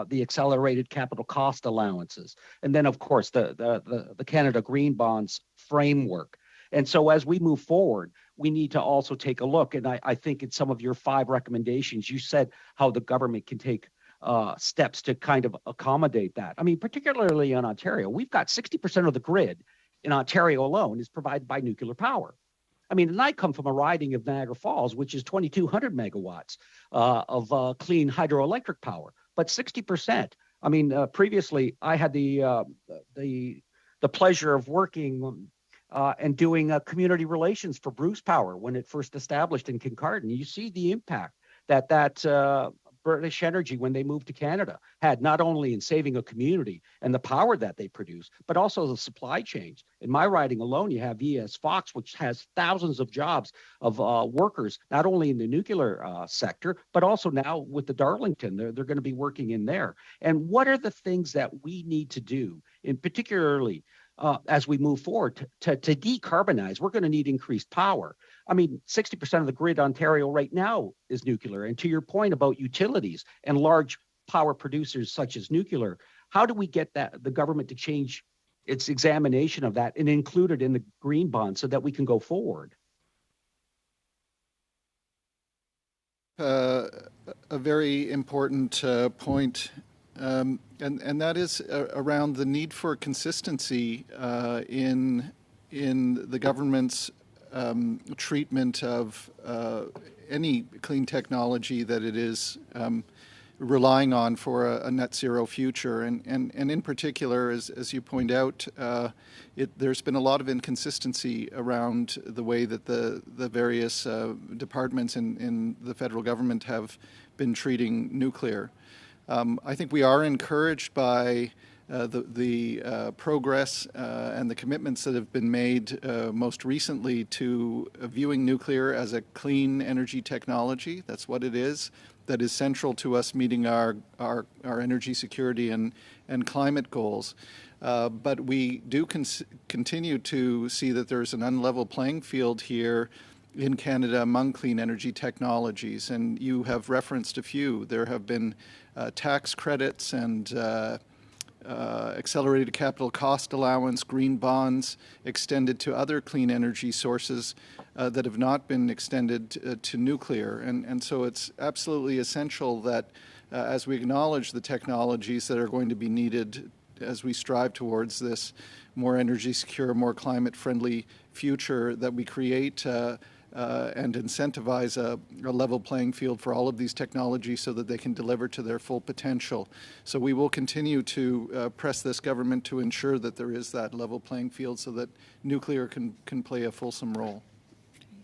the accelerated capital cost allowances, and then of course the Canada Green Bonds framework. And so as we move forward, we need to also take a look. And I think in some of your 5 recommendations, you said how the government can take steps to kind of accommodate that. I mean, particularly in Ontario, we've got 60% of the grid in Ontario alone is provided by nuclear power. I mean, and I come from a riding of Niagara Falls, which is 2,200 megawatts of clean hydroelectric power, but 60%. I mean, previously I had the pleasure of working and doing community relations for Bruce Power when it first established in Kincardine. You see the impact that British Energy, when they moved to Canada, had not only in saving a community and the power that they produce, but also the supply chains. In my riding alone, you have ES Fox, which has thousands of jobs of workers, not only in the nuclear sector, but also now with the Darlington, they're going to be working in there. And what are the things that we need to do, in particularly as we move forward to decarbonize? We're going to need increased power. I mean, 60% of the grid Ontario right now is nuclear. And to your point about utilities and large power producers such as nuclear, how do we get the government to change its examination of that and include it in the green bond so that we can go forward? A very important point. And that is around the need for consistency in the government's treatment of any clean technology that it is relying on for a net zero future. And in particular, as you point out, there's been a lot of inconsistency around the way that the various departments in the federal government have been treating nuclear. I think we are encouraged by the progress and the commitments that have been made most recently to viewing nuclear as a clean energy technology. That's what it is. That is central to us meeting our energy security and climate goals. But we do continue to see that there's an unlevel playing field here in Canada among clean energy technologies, and you have referenced a few. There have been tax credits and accelerated capital cost allowance, green bonds extended to other clean energy sources that have not been extended to nuclear. And so it's absolutely essential that as we acknowledge the technologies that are going to be needed as we strive towards this more energy secure, more climate friendly future, that we create and incentivize a level playing field for all of these technologies so that they can deliver to their full potential. So we will continue to press this government to ensure that there is that level playing field so that nuclear can play a fulsome role.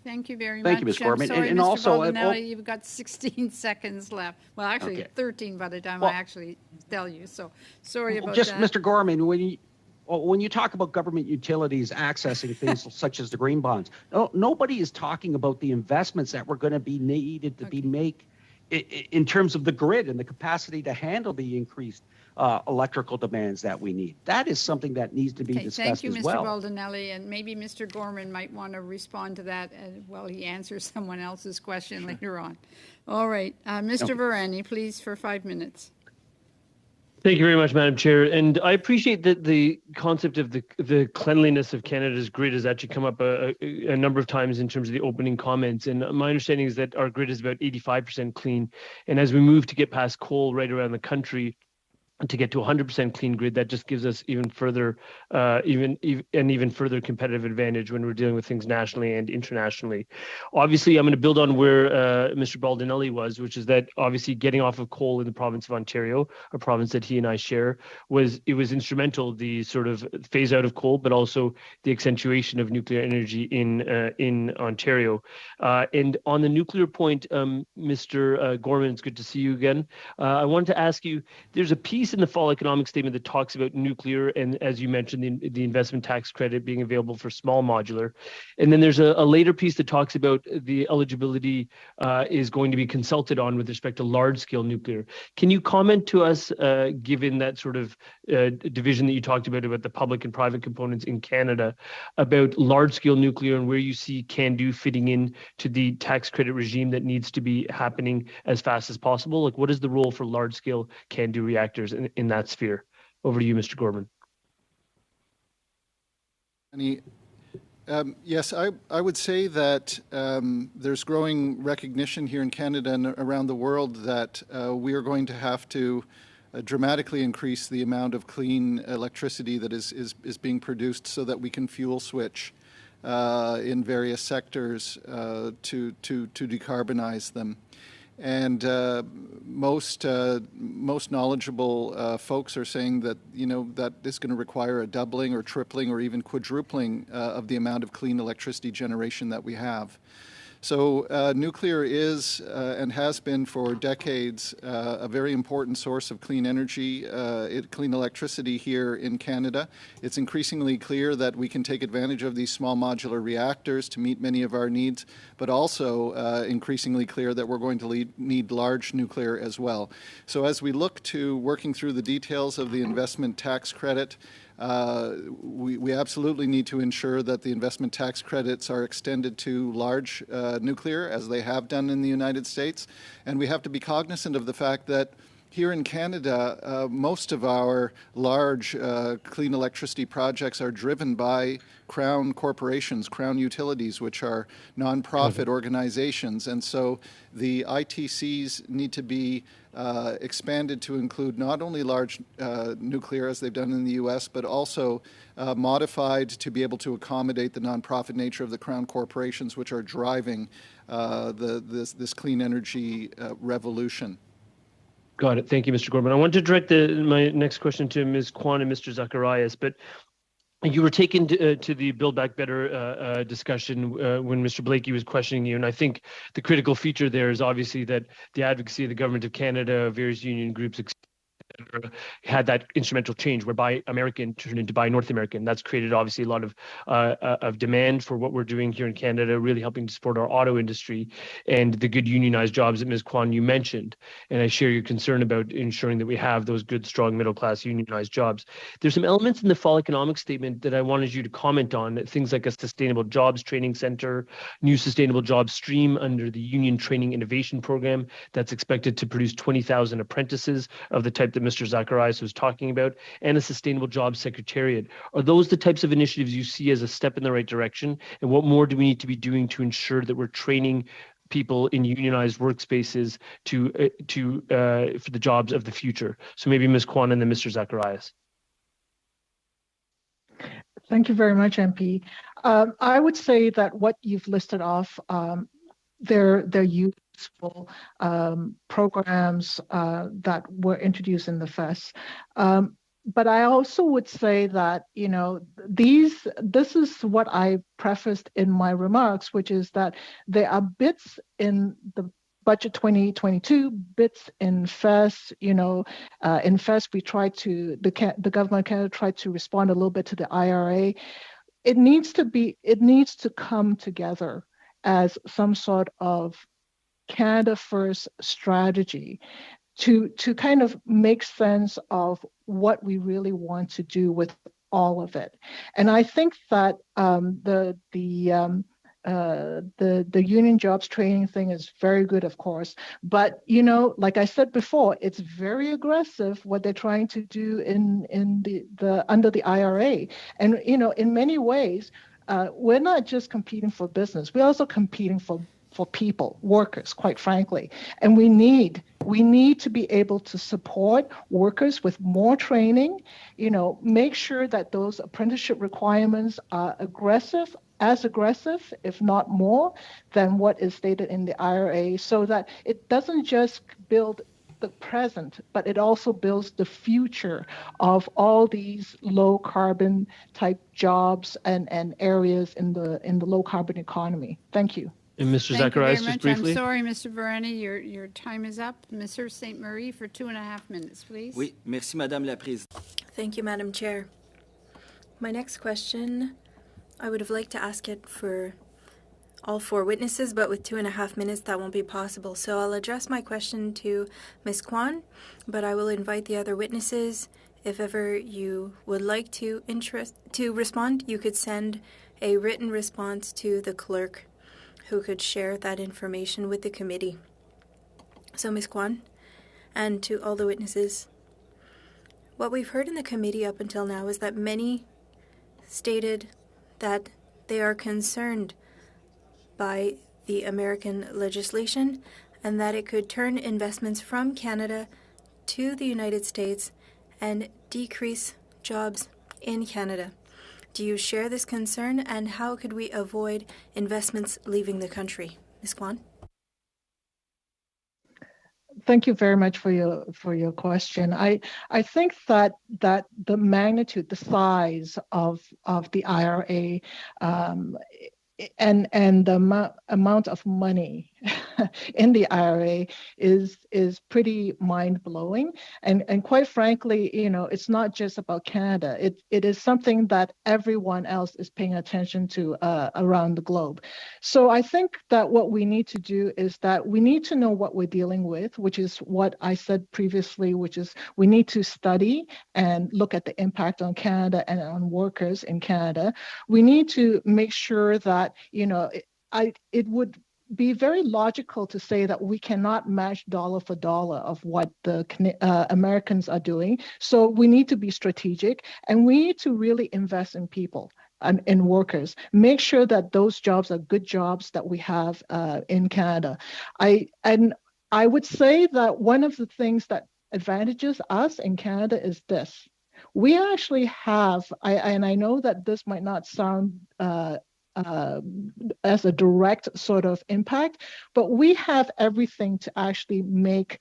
Thank you very much. Thank you, Ms. Gorman. Sorry, and Mr. also, Baldinelli, you've got 16 seconds left. Well, actually, okay. 13 by the time I actually tell you. So sorry about just that. Mr. Gorman, when you talk about government utilities accessing things such as the green bonds, nobody is talking about the investments that were going to be needed to be made in terms of the grid and the capacity to handle the increased electrical demands that we need. That is something that needs to be discussed Thank you, as Mr. well. Baldinelli, and maybe Mr. Gorman might want to respond to that while he answers someone else's question later on. All right, Mr. Varani, please, for 5 minutes. Thank you very much, Madam Chair. And I appreciate that the concept of the cleanliness of Canada's grid has actually come up a number of times in terms of the opening comments. And my understanding is that our grid is about 85% clean. And as we move to get past coal right around the country, to get to 100% clean grid, that just gives us even further, even further competitive advantage when we're dealing with things nationally and internationally. Obviously, I'm going to build on where Mr. Baldinelli was, which is that obviously getting off of coal in the province of Ontario, a province that he and I share, was instrumental. The sort of phase out of coal, but also the accentuation of nuclear energy in Ontario. And on the nuclear point, Mr. Gorman, it's good to see you again. I wanted to ask you, there's a piece in the fall economic statement that talks about nuclear and, as you mentioned, the investment tax credit being available for small modular. And then there's a later piece that talks about the eligibility is going to be consulted on with respect to large scale nuclear. Can you comment to us, given that sort of division that you talked about the public and private components in Canada, about large scale nuclear and where you see CANDU fitting in to the tax credit regime that needs to be happening as fast as possible? Like, what is the role for large scale CANDU reactors in that sphere? Over to you, Mr. Gorman. Yes, I would say that there's growing recognition here in Canada and around the world that we are going to have to dramatically increase the amount of clean electricity that is being produced so that we can fuel switch in various sectors to decarbonize them. And most knowledgeable folks are saying that that is going to require a doubling or tripling or even quadrupling of the amount of clean electricity generation that we have. So nuclear is and has been for decades a very important source of clean energy, clean electricity here in Canada. It's increasingly clear that we can take advantage of these small modular reactors to meet many of our needs, but also increasingly clear that we're going to need large nuclear as well. So as we look to working through the details of the investment tax credit, we absolutely need to ensure that the investment tax credits are extended to large nuclear, as they have done in the United States. And we have to be cognizant of the fact that here in Canada, most of our large clean electricity projects are driven by Crown corporations, Crown utilities, which are nonprofit organizations. And so the ITCs need to be expanded to include not only large nuclear, as they've done in the U.S., but also modified to be able to accommodate the nonprofit nature of the Crown corporations, which are driving this clean energy revolution. Got it. Thank you, Mr. Gorman. I want to direct my next question to Ms. Kwan and Mr. Zacharias, but you were taken to the Build Back Better discussion when Mr. Blakey was questioning you, and I think the critical feature there is obviously that the advocacy of the Government of Canada, various union groups, had that instrumental change where Buy American turned into Buy North American. That's created obviously a lot of demand for what we're doing here in Canada, really helping to support our auto industry and the good unionized jobs that Ms. Kwan, you mentioned. And I share your concern about ensuring that we have those good, strong middle-class unionized jobs. There's some elements in the fall economic statement that I wanted you to comment on, things like a sustainable jobs training center, new sustainable jobs stream under the Union Training Innovation Program that's expected to produce 20,000 apprentices of the type that Mr. Zacharias was talking about, and a sustainable jobs secretariat. Are those the types of initiatives you see as a step in the right direction? And what more do we need to be doing to ensure that we're training people in unionized workspaces for the jobs of the future? So maybe Ms. Kwan and then Mr. Zacharias. Thank you very much, MP. I would say that what you've listed off, they're useful programs that were introduced in the FES. But I also would say that, this is what I prefaced in my remarks, which is that there are bits in the Budget 2022, bits in FES. In FES, we tried to, the government of Canada tried to respond a little bit to the IRA. It needs to come together as some sort of Canada First strategy to kind of make sense of what we really want to do with all of it. And I think that the union jobs training thing is very good, of course, but like I said before, it's very aggressive what they're trying to do in the under the IRA. And in many ways, we're not just competing for business, we're also competing for people, workers, quite frankly. And we need We need to be able to support workers with more training, make sure that those apprenticeship requirements are aggressive, if not more, than what is stated in the IRA, so that it doesn't just build the present, but it also builds the future of all these low carbon type jobs and areas in the low carbon economy. Thank you. And Mr. Thank you Zacharias, very just much. briefly. I'm sorry, Mr. Vareni, your time is up. Mr. St. Marie for 2.5 minutes, please. Oui, merci, Madame la Présidente. Thank you, Madam Chair. My next question, I would have liked to ask it for all 4 witnesses, but with 2.5 minutes, that won't be possible. So I'll address my question to Ms. Kwan, but I will invite the other witnesses. If ever you would like to respond, you could send a written response to the clerk, who could share that information with the committee. So, Ms. Kwan, and to all the witnesses, what we've heard in the committee up until now is that many stated that they are concerned by the American legislation and that it could turn investments from Canada to the United States and decrease jobs in Canada. Do you share this concern, and how could we avoid investments leaving the country? Ms. Kwan? Thank you very much for your question. I think that the magnitude, the size of the IRA, and the amount of money in the IRA is pretty mind-blowing, and quite frankly, it's not just about Canada. It is something that everyone else is paying attention to around the globe. So I think that what we need to do is that we need to know what we're dealing with, which is what I said previously, which is we need to study and look at the impact on Canada and on workers in Canada. We need to make sure that it would be very logical to say that we cannot match dollar for dollar of what the Americans are doing. So we need to be strategic, and we need to really invest in people and in workers. Make sure that those jobs are good jobs that we have in Canada. I would say that one of the things that advantages us in Canada is this. We actually have, and I know that this might not sound as a direct sort of impact, but we have everything to actually make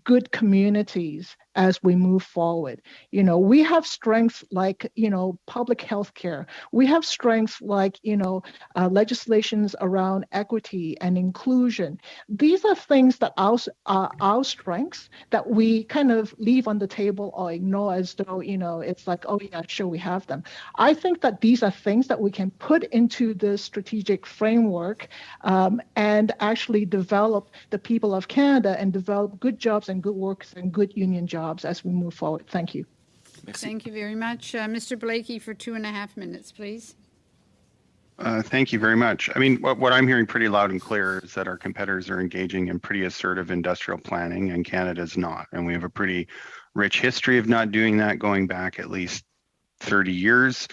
good communities as we move forward. We have strengths like, public health care. We have strengths like, legislations around equity and inclusion. These are things that are our strengths that we kind of leave on the table or ignore as though, it's like, oh yeah, sure, we have them. I think that these are things that we can put into the strategic framework and actually develop the people of Canada and develop good jobs and good works and good union jobs as we move forward. Thank you. Merci. Thank you very much. Mr. Blakey for 2.5 minutes, please. Thank you very much. I mean, what I'm hearing pretty loud and clear is that our competitors are engaging in pretty assertive industrial planning, and Canada's not. And we have a pretty rich history of not doing that, going back at least 30 years.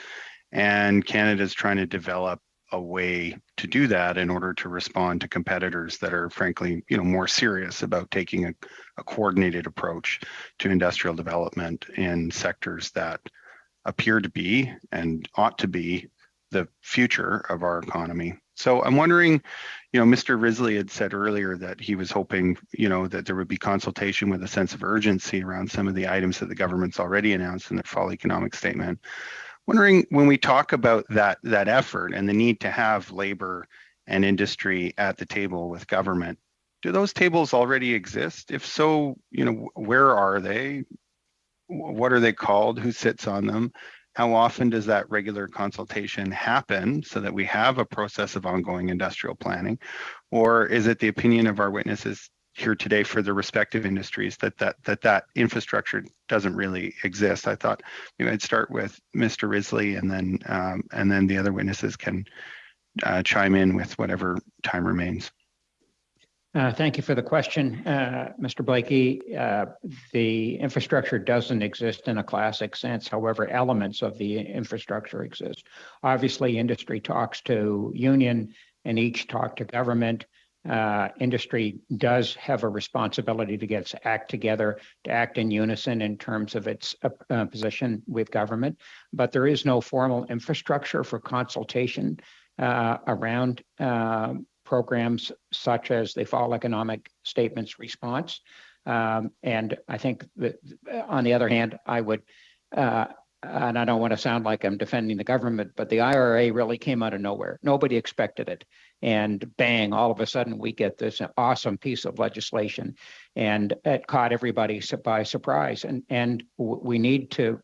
And Canada's trying to develop a way to do that in order to respond to competitors that are frankly, more serious about taking a coordinated approach to industrial development in sectors that appear to be and ought to be the future of our economy. So I'm wondering, Mr. Risley had said earlier that he was hoping, that there would be consultation with a sense of urgency around some of the items that the government's already announced in their fall economic statement. Wondering, when we talk about that effort and the need to have labor and industry at the table with government, do those tables already exist? If so, where are they? What are they called? Who sits on them? How often does that regular consultation happen so that we have a process of ongoing industrial planning? Or is it the opinion of our witnesses here today for the respective industries that infrastructure doesn't really exist? I thought maybe I'd start with Mr. Risley, and then the other witnesses can chime in with whatever time remains. Thank you for the question, Mr. Blakey. The infrastructure doesn't exist in a classic sense. However, elements of the infrastructure exist. Obviously, industry talks to union and each talk to government. industry does have a responsibility to get its act together, to act in unison in terms of its position with government. But there is no formal infrastructure for consultation around programs such as the Fall Economic Statements response. And I think that, on the other hand, I would, and I don't want to sound like I'm defending the government, but the IRA really came out of nowhere. Nobody expected it. And bang, all of a sudden we get this awesome piece of legislation, and it caught everybody by surprise. And we need to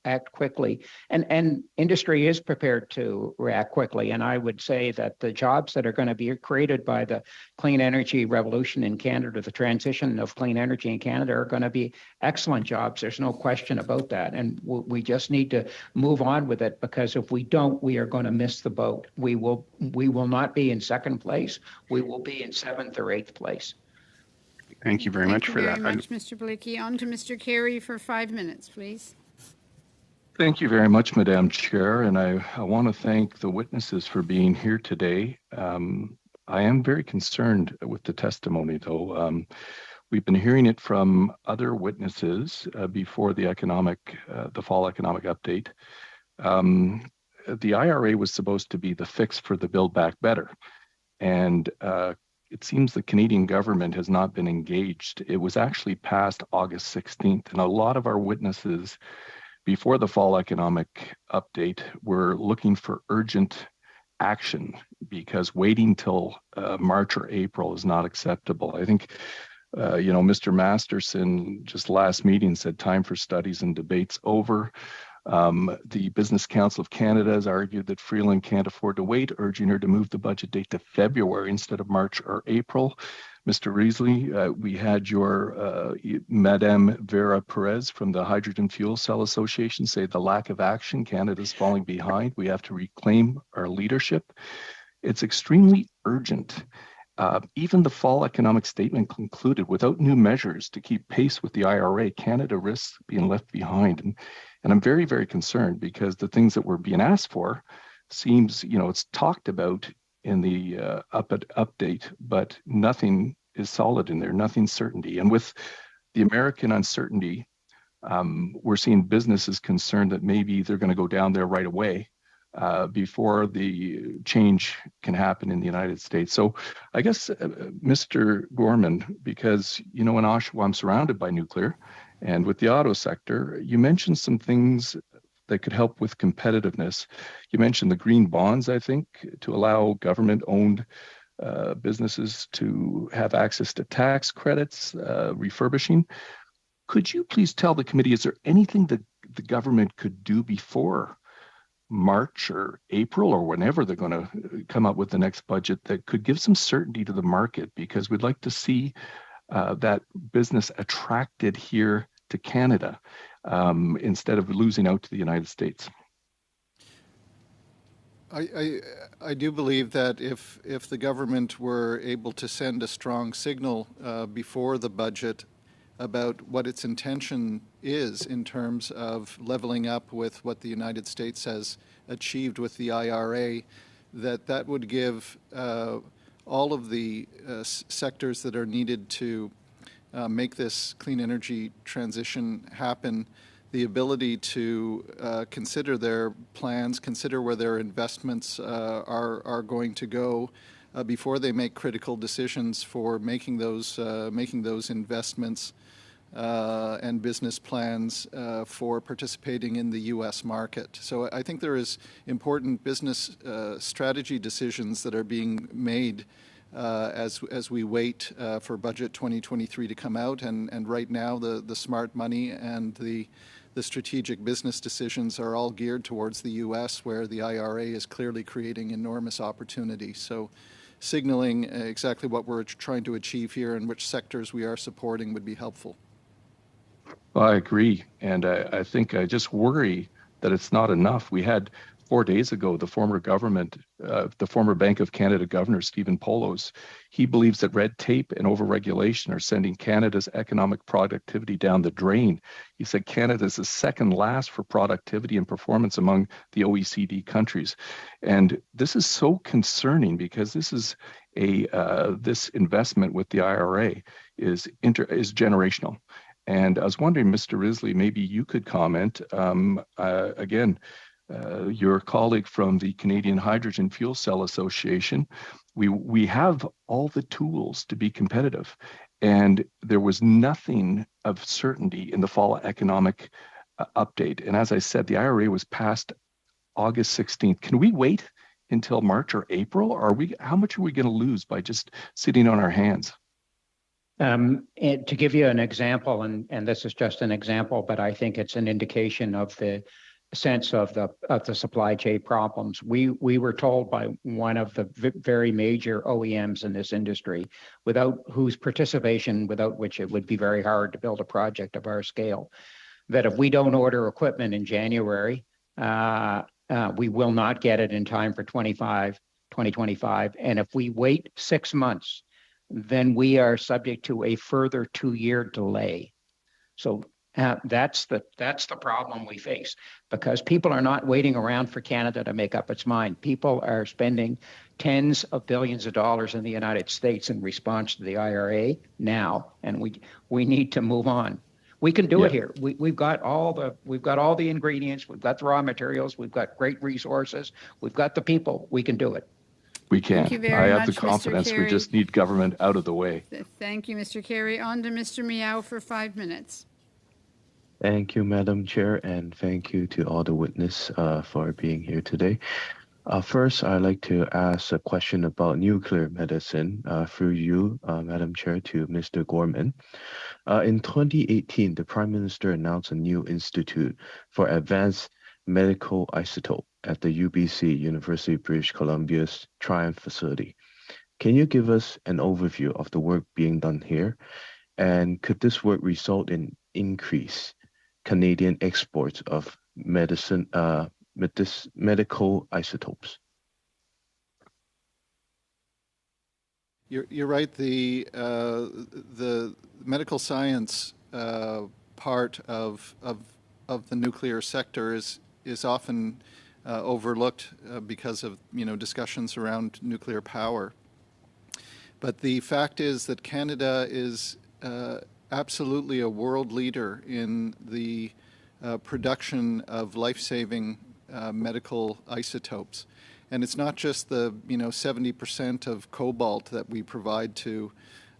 act quickly, and industry is prepared to react quickly. And I would say that the jobs that are going to be created by the clean energy revolution in Canada, the transition of clean energy in Canada, are going to be excellent jobs. There's no question about that. And we just need to move on with it, because if we don't, we are going to miss the boat. We will not be in second place. We will be in 7th or 8th place. Thank you very much for that. Thank you very much, Mr. Blakey. On to Mr. Carey for 5 minutes, please. Thank you very much, Madam Chair, and I want to thank the witnesses for being here today. I am very concerned with the testimony, though. We've been hearing it from other witnesses before the fall economic update. The IRA was supposed to be the fix for the Build Back Better, and it seems the Canadian government has not been engaged. It was actually passed August 16th, and a lot of our witnesses before the fall economic update were looking for urgent action, because waiting till March or April is not acceptable. I think Mr. Masterson just last meeting said time for studies and debates over. The Business Council of Canada has argued that Freeland can't afford to wait, urging her to move the budget date to February instead of March or April. Mr. Riesly, we had your Madame Vera Perez from the Hydrogen Fuel Cell Association say the lack of action, Canada's falling behind. We have to reclaim our leadership. It's extremely urgent. Even the fall economic statement concluded, without new measures to keep pace with the IRA, Canada risks being left behind. And I'm very, very concerned, because the things that we're being asked for seems, it's talked about in the update, but nothing is solid in there, nothing certainty. And with the American uncertainty, we're seeing businesses concerned that maybe they're going to go down there right away before the change can happen in the United States. So I guess, Mr. Gorman, because, in Oshawa, I'm surrounded by nuclear, and with the auto sector, you mentioned some things that could help with competitiveness. You mentioned the green bonds, I think, to allow government-owned businesses to have access to tax credits, refurbishing. Could you please tell the committee, is there anything that the government could do before March or April or whenever they're going to come up with the next budget that could give some certainty to the market? Because we'd like to see that business attracted here to Canada instead of losing out to the United States. I do believe that if the government were able to send a strong signal before the budget about what its intention is in terms of leveling up with what the United States has achieved with the IRA, that would give all of the sectors that are needed to make this clean energy transition happen the ability to consider their plans, consider where their investments are going to go before they make critical decisions for making those investments and business plans for participating in the U.S. market. So I think there is important business strategy decisions that are being made as we wait for Budget 2023 to come out, and right now the smart money and the strategic business decisions are all geared towards the U.S., where the IRA is clearly creating enormous opportunity. So signaling exactly what we're trying to achieve here and which sectors we are supporting would be helpful. Well, I agree, and I think I just worry that it's not enough. We had 4 days ago, the former Bank of Canada Governor, Stephen Poloz, he believes that red tape and overregulation are sending Canada's economic productivity down the drain. He said Canada is the second last for productivity and performance among the OECD countries. And this is so concerning because this is this investment with the IRA is generational. And I was wondering, Mr. Risley, maybe you could comment. Again, your colleague from the Canadian Hydrogen Fuel Cell Association, we have all the tools to be competitive. And there was nothing of certainty in the fall economic update. And as I said, the IRA was passed August 16th. Can we wait until March or April? Or how much are we going to lose by just sitting on our hands? And to give you an example, and this is just an example, but I think it's an indication of the sense of the supply chain problems. We were told by one of the very major OEMs in this industry, without which it would be very hard to build a project of our scale, that if we don't order equipment in January, we will not get it in time for 2025. And if we wait 6 months, then we are subject to a further 2-year delay. So that's the problem we face, because people are not waiting around for Canada to make up its mind. People are spending tens of billions of dollars in the United States in response to the IRA now, and we need to move on. We can do it here. We've got all the ingredients. We've got the raw materials. We've got great resources. We've got the people. We can do it. We can. Thank you very I have much, the confidence. Mr. We just need government out of the way. Thank you, Mr. Carey. On to Mr. Miao for 5 minutes. Thank you, Madam Chair, and thank you to all the witnesses for being here today. First, I'd like to ask a question about nuclear medicine through you, Madam Chair, to Mr. Gorman. In 2018, the Prime Minister announced a new institute for advanced medical isotope at the UBC, University of British Columbia's Triumph facility. Can you give us an overview of the work being done here? And could this work result in increased Canadian exports of medical isotopes? You're right. The medical science part of the nuclear sector is often overlooked because of discussions around nuclear power. But the fact is that Canada is absolutely a world leader in the production of life-saving medical isotopes. And it's not just the 70% of cobalt that we provide to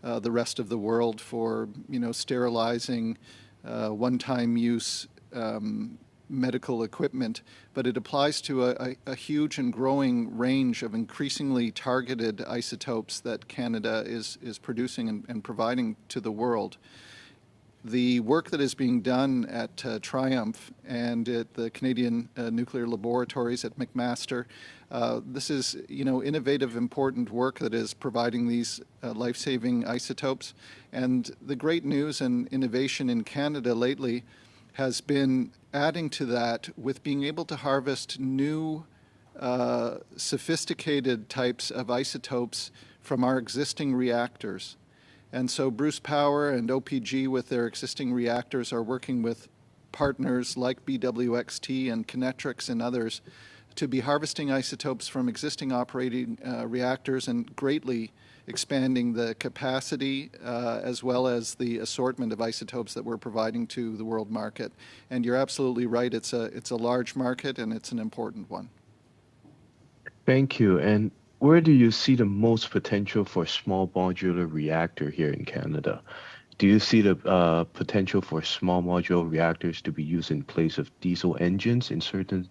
the rest of the world for sterilizing one-time use medical equipment, but it applies to a huge and growing range of increasingly targeted isotopes that Canada is producing and providing to the world. The work that is being done at Triumph and at the Canadian Nuclear Laboratories at McMaster, this is innovative, important work that is providing these life-saving isotopes. And the great news and innovation in Canada lately has been adding to that with being able to harvest new sophisticated types of isotopes from our existing reactors. And so Bruce Power and OPG with their existing reactors are working with partners like BWXT and Kinetrix and others to be harvesting isotopes from existing operating reactors and greatly expanding the capacity as well as the assortment of isotopes that we're providing to the world market. And you're absolutely right, it's a large market and it's an important one. Thank you. And where do you see the most potential for small modular reactor here in Canada? Do you see the potential for small modular reactors to be used in place of diesel engines in certain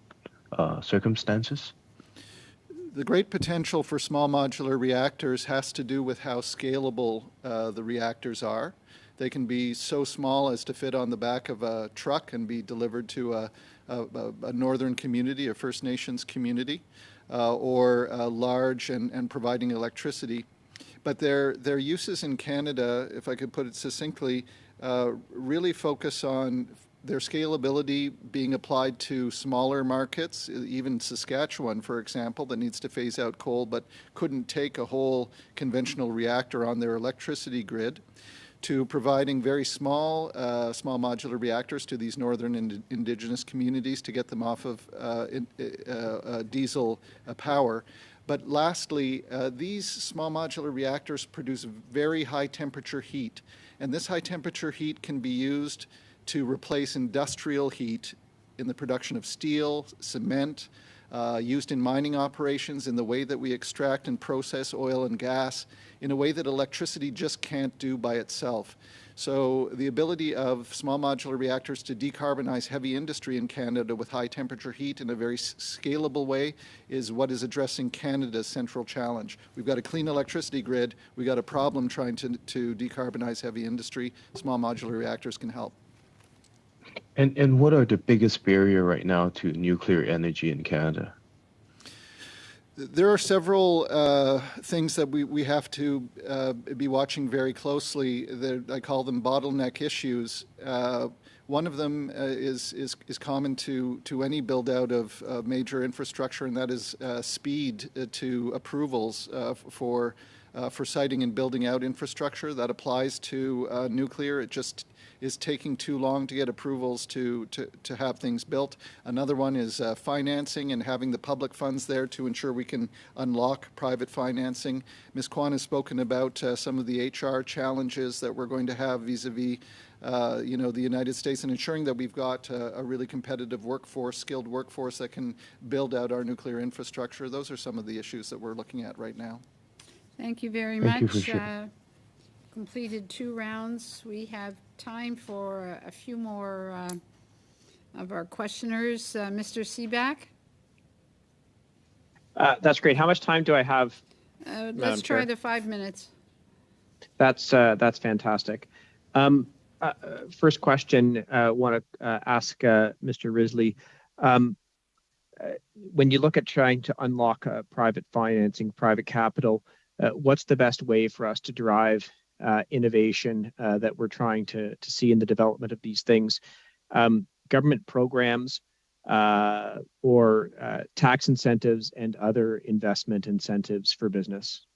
circumstances? The great potential for small modular reactors has to do with how scalable the reactors are. They can be so small as to fit on the back of a truck and be delivered to a northern community, a First Nations community, or large and providing electricity. But their uses in Canada, if I could put it succinctly, really focus on their scalability being applied to smaller markets, even Saskatchewan, for example, that needs to phase out coal but couldn't take a whole conventional reactor on their electricity grid, to providing very small modular reactors to these northern indigenous communities to get them off of diesel power. But lastly, these small modular reactors produce very high temperature heat, and this high temperature heat can be used to replace industrial heat in the production of steel, cement, used in mining operations, in the way that we extract and process oil and gas, in a way that electricity just can't do by itself. So the ability of small modular reactors to decarbonize heavy industry in Canada with high temperature heat in a very scalable way is what is addressing Canada's central challenge. We've got a clean electricity grid. We've got a problem trying to decarbonize heavy industry. Small modular reactors can help. And what are the biggest barrier right now to nuclear energy in Canada? There are several things that we have to be watching very closely. I call them bottleneck issues. One of them is common to any build out of major infrastructure, and that is speed to approvals for siting and building out infrastructure. That applies to nuclear. It just is taking too long to get approvals to have things built. Another one is financing and having the public funds there to ensure we can unlock private financing. Ms. Kwan has spoken about some of the HR challenges that we're going to have vis-a-vis the United States, and ensuring that we've got a really competitive workforce, skilled workforce that can build out our nuclear infrastructure. Those are some of the issues that we're looking at right now. Thank you very Thank you much. for sharing. Completed 2 rounds. We have time for a few more of our questioners. Mr. Seaback? That's great. How much time do I have? Let's try the 5 minutes. That's fantastic. First question, I want to ask Mr. Risley. When you look at trying to unlock private financing, private capital, what's the best way for us to drive innovation that we're trying to see in the development of these things? Government programs or tax incentives and other investment incentives for business?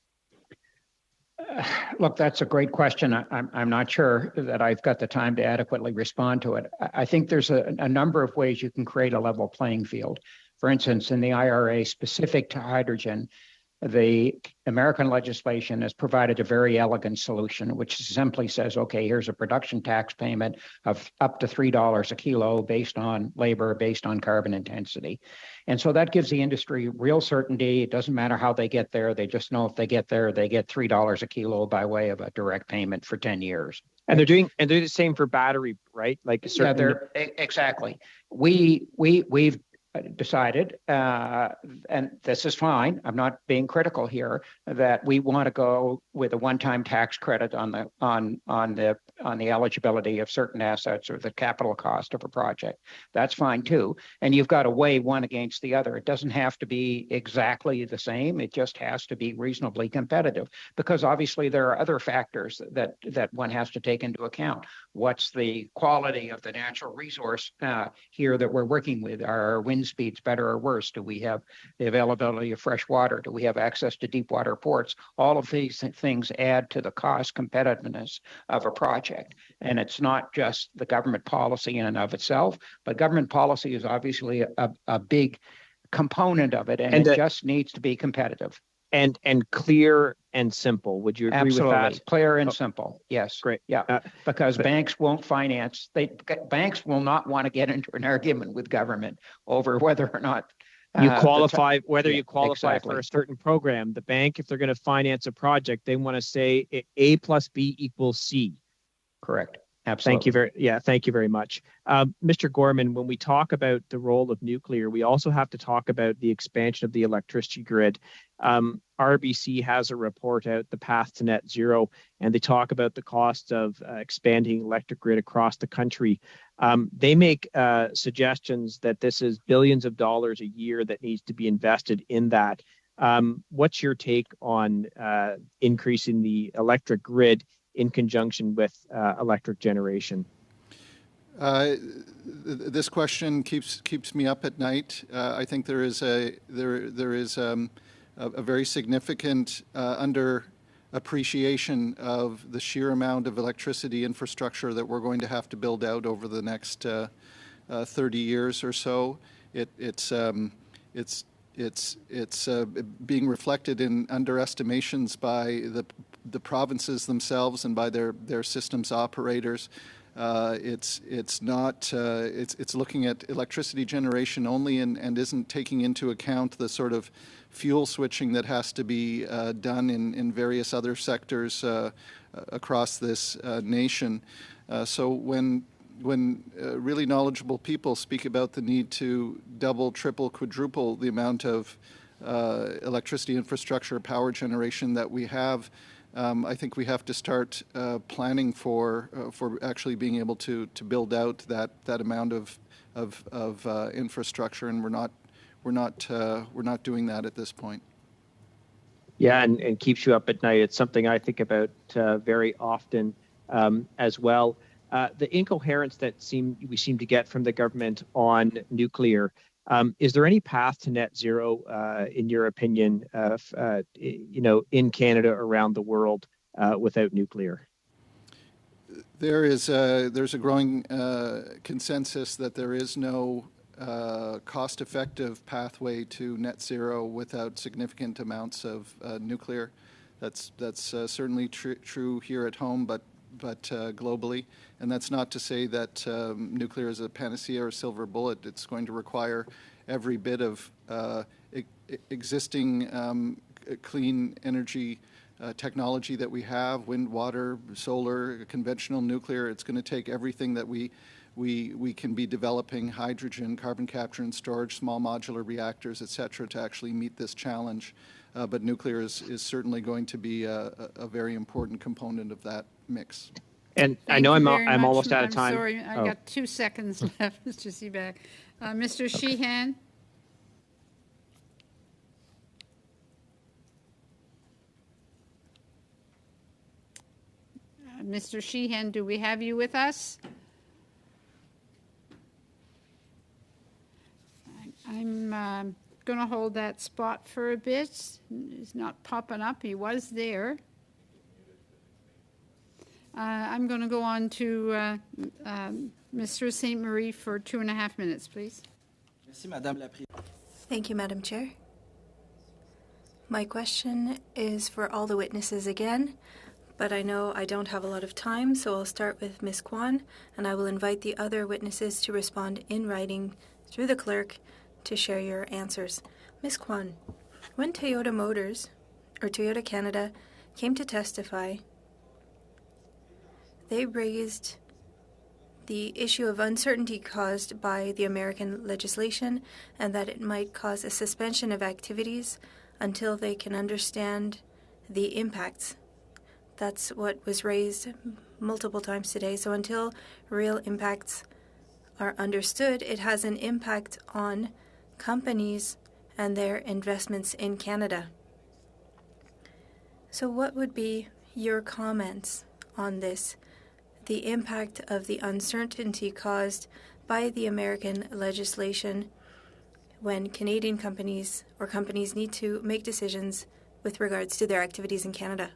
Look, that's a great question. I'm not sure that I've got the time to adequately respond to it. I think there's a number of ways you can create a level playing field. For instance, in the IRA specific to hydrogen, the American legislation has provided a very elegant solution, which simply says, okay, here's a production tax payment of up to $3 a kilo based on labor, based on carbon intensity. And so that gives the industry real certainty. It doesn't matter how they get there. They just know if they get there, they get $3 a kilo by way of a direct payment for 10 years. And they're doing the same for battery, right? Like a certain... Yeah, exactly. We've decided, and this is fine, I'm not being critical here, that we want to go with a one-time tax credit on the eligibility of certain assets or the capital cost of a project. That's fine too. And you've got to weigh one against the other. It doesn't have to be exactly the same. It just has to be reasonably competitive, because obviously there are other factors that one has to take into account. What's the quality of the natural resource here that we're working with? Are wind speeds better or worse? Do we have the availability of fresh water? Do we have access to deep water ports? All of these things add to the cost competitiveness of a project. And it's not just the government policy in and of itself, but government policy is obviously a big component of it, and it just needs to be competitive. And clear and simple. Would you agree with that? Absolutely. Clear and simple. Yes. Great. Yeah. Because banks won't finance. Banks will not want to get into an argument with government over whether or not you qualify, you qualify for a certain program. The bank, if they're going to finance a project, they want to say A plus B equals C. Correct. Absolutely. Thank you very much. Mr. Gorman, when we talk about the role of nuclear, we also have to talk about the expansion of the electricity grid. RBC has a report out, The Path to Net Zero, and they talk about the cost of expanding electric grid across the country. They make suggestions that this is billions of dollars a year that needs to be invested in that. What's your take on increasing the electric grid in conjunction with electric generation? This question keeps me up at night. I think there is a very significant underappreciation of the sheer amount of electricity infrastructure that we're going to have to build out over the next 30 years or so. It's being reflected in underestimations by the provinces themselves and by their systems operators. It's looking at electricity generation only and isn't taking into account the sort of fuel switching that has to be done in various other sectors across this nation. So when really knowledgeable people speak about the need to double, triple, quadruple the amount of electricity infrastructure, power generation that we have, I think we have to start planning for actually being able to build out that amount of infrastructure, and we're not doing that at this point. Yeah, and keeps you up at night. It's something I think about very often as well. The incoherence that we seem to get from the government on nuclear. Is there any path to net zero, in your opinion, in Canada, around the world, without nuclear? There's a growing consensus that there is no cost-effective pathway to net zero without significant amounts of nuclear. That's certainly true here at home, but globally. And that's not to say that nuclear is a panacea or a silver bullet. It's going to require every bit of existing clean energy technology that we have, wind, water, solar, conventional nuclear. It's going to take everything that we can be developing, hydrogen, carbon capture and storage, small modular reactors, et cetera, to actually meet this challenge. But nuclear is certainly going to be a very important component of that mix. And Thank I know you I'm very almost much. out of time. I'm sorry, I got 2 seconds left, Mr. Seaback. Mr. Sheehan? Mr. Sheehan, do we have you with us? I'm going to hold that spot for a bit. He's not popping up. He was there. I'm going to go on to Mr. St. Marie for 2.5 minutes, please. Thank you, Madam Chair. My question is for all the witnesses again, but I know I don't have a lot of time, so I'll start with Ms. Kwan, and I will invite the other witnesses to respond in writing through the clerk to share your answers. Ms. Kwan, when Toyota Motors, or Toyota Canada, came to testify, they raised the issue of uncertainty caused by the American legislation and that it might cause a suspension of activities until they can understand the impacts. That's what was raised multiple times today. So until real impacts are understood, it has an impact on companies and their investments in Canada. So what would be your comments on this? The impact of the uncertainty caused by the American legislation when Canadian companies or companies need to make decisions with regards to their activities in Canada.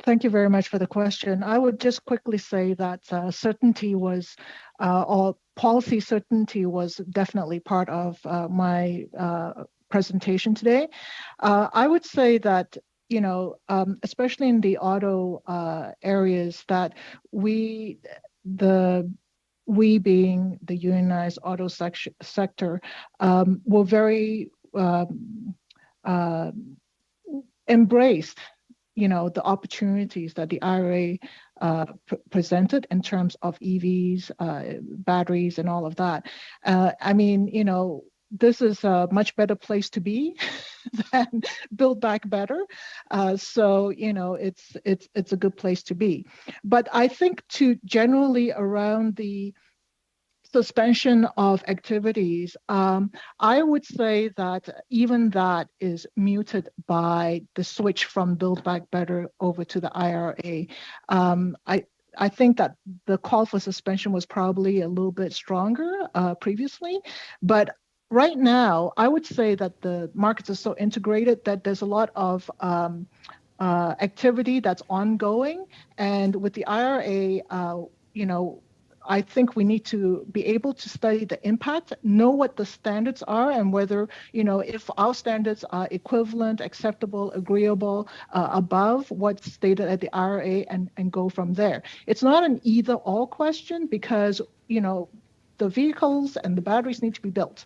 Thank you very much for the question. I would just quickly say that certainty was, or policy certainty was definitely part of my presentation today. I would say that, especially in the auto areas, that we being the unionized auto sector, were very embraced, the opportunities that the IRA presented in terms of EVs, batteries, and all of that. This is a much better place to be than Build Back Better. So it's a good place to be. But I think to generally around the suspension of activities, I would say that even that is muted by the switch from Build Back Better over to the IRA. I think that the call for suspension was probably a little bit stronger previously, but right now, I would say that the markets are so integrated that there's a lot of activity that's ongoing. And with the IRA, I think we need to be able to study the impact, know what the standards are, and whether, if our standards are equivalent, acceptable, agreeable, above what's stated at the IRA, and go from there. It's not an either-or question because, the vehicles and the batteries need to be built.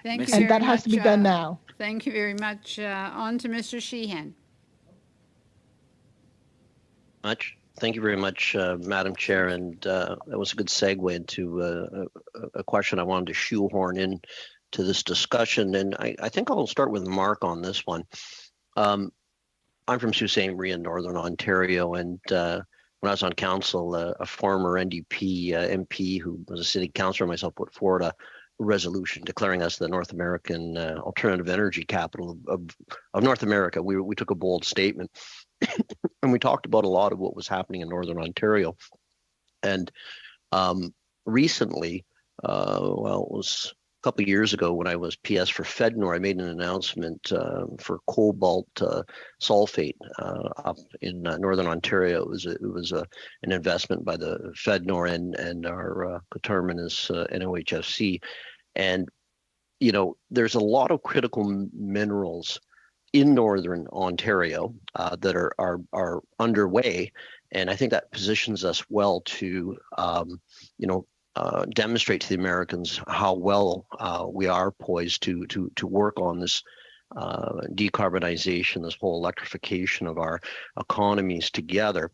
Thank you and very that much, has to be done now. Thank you very much. On to Mr. Sheehan. Thank you very much, Madam Chair, and that was a good segue into a question I wanted to shoehorn in to this discussion, and I think I'll start with Mark on this one. I'm from Sault Ste. Marie in Northern Ontario, and when I was on council, a former NDP MP who was a city councillor myself put forward a resolution declaring us the North American alternative energy capital of North America. We took a bold statement. And we talked about a lot of what was happening in Northern Ontario. And recently, it was a couple of years ago when I was PS for FedNor, I made an announcement for cobalt sulfate up in Northern Ontario. It was an investment by the FedNor and our coterminous NOHFC. And, there's a lot of critical minerals in Northern Ontario that are underway, and I think that positions us well to, demonstrate to the Americans how well we are poised to work on this decarbonization, this whole electrification of our economies together.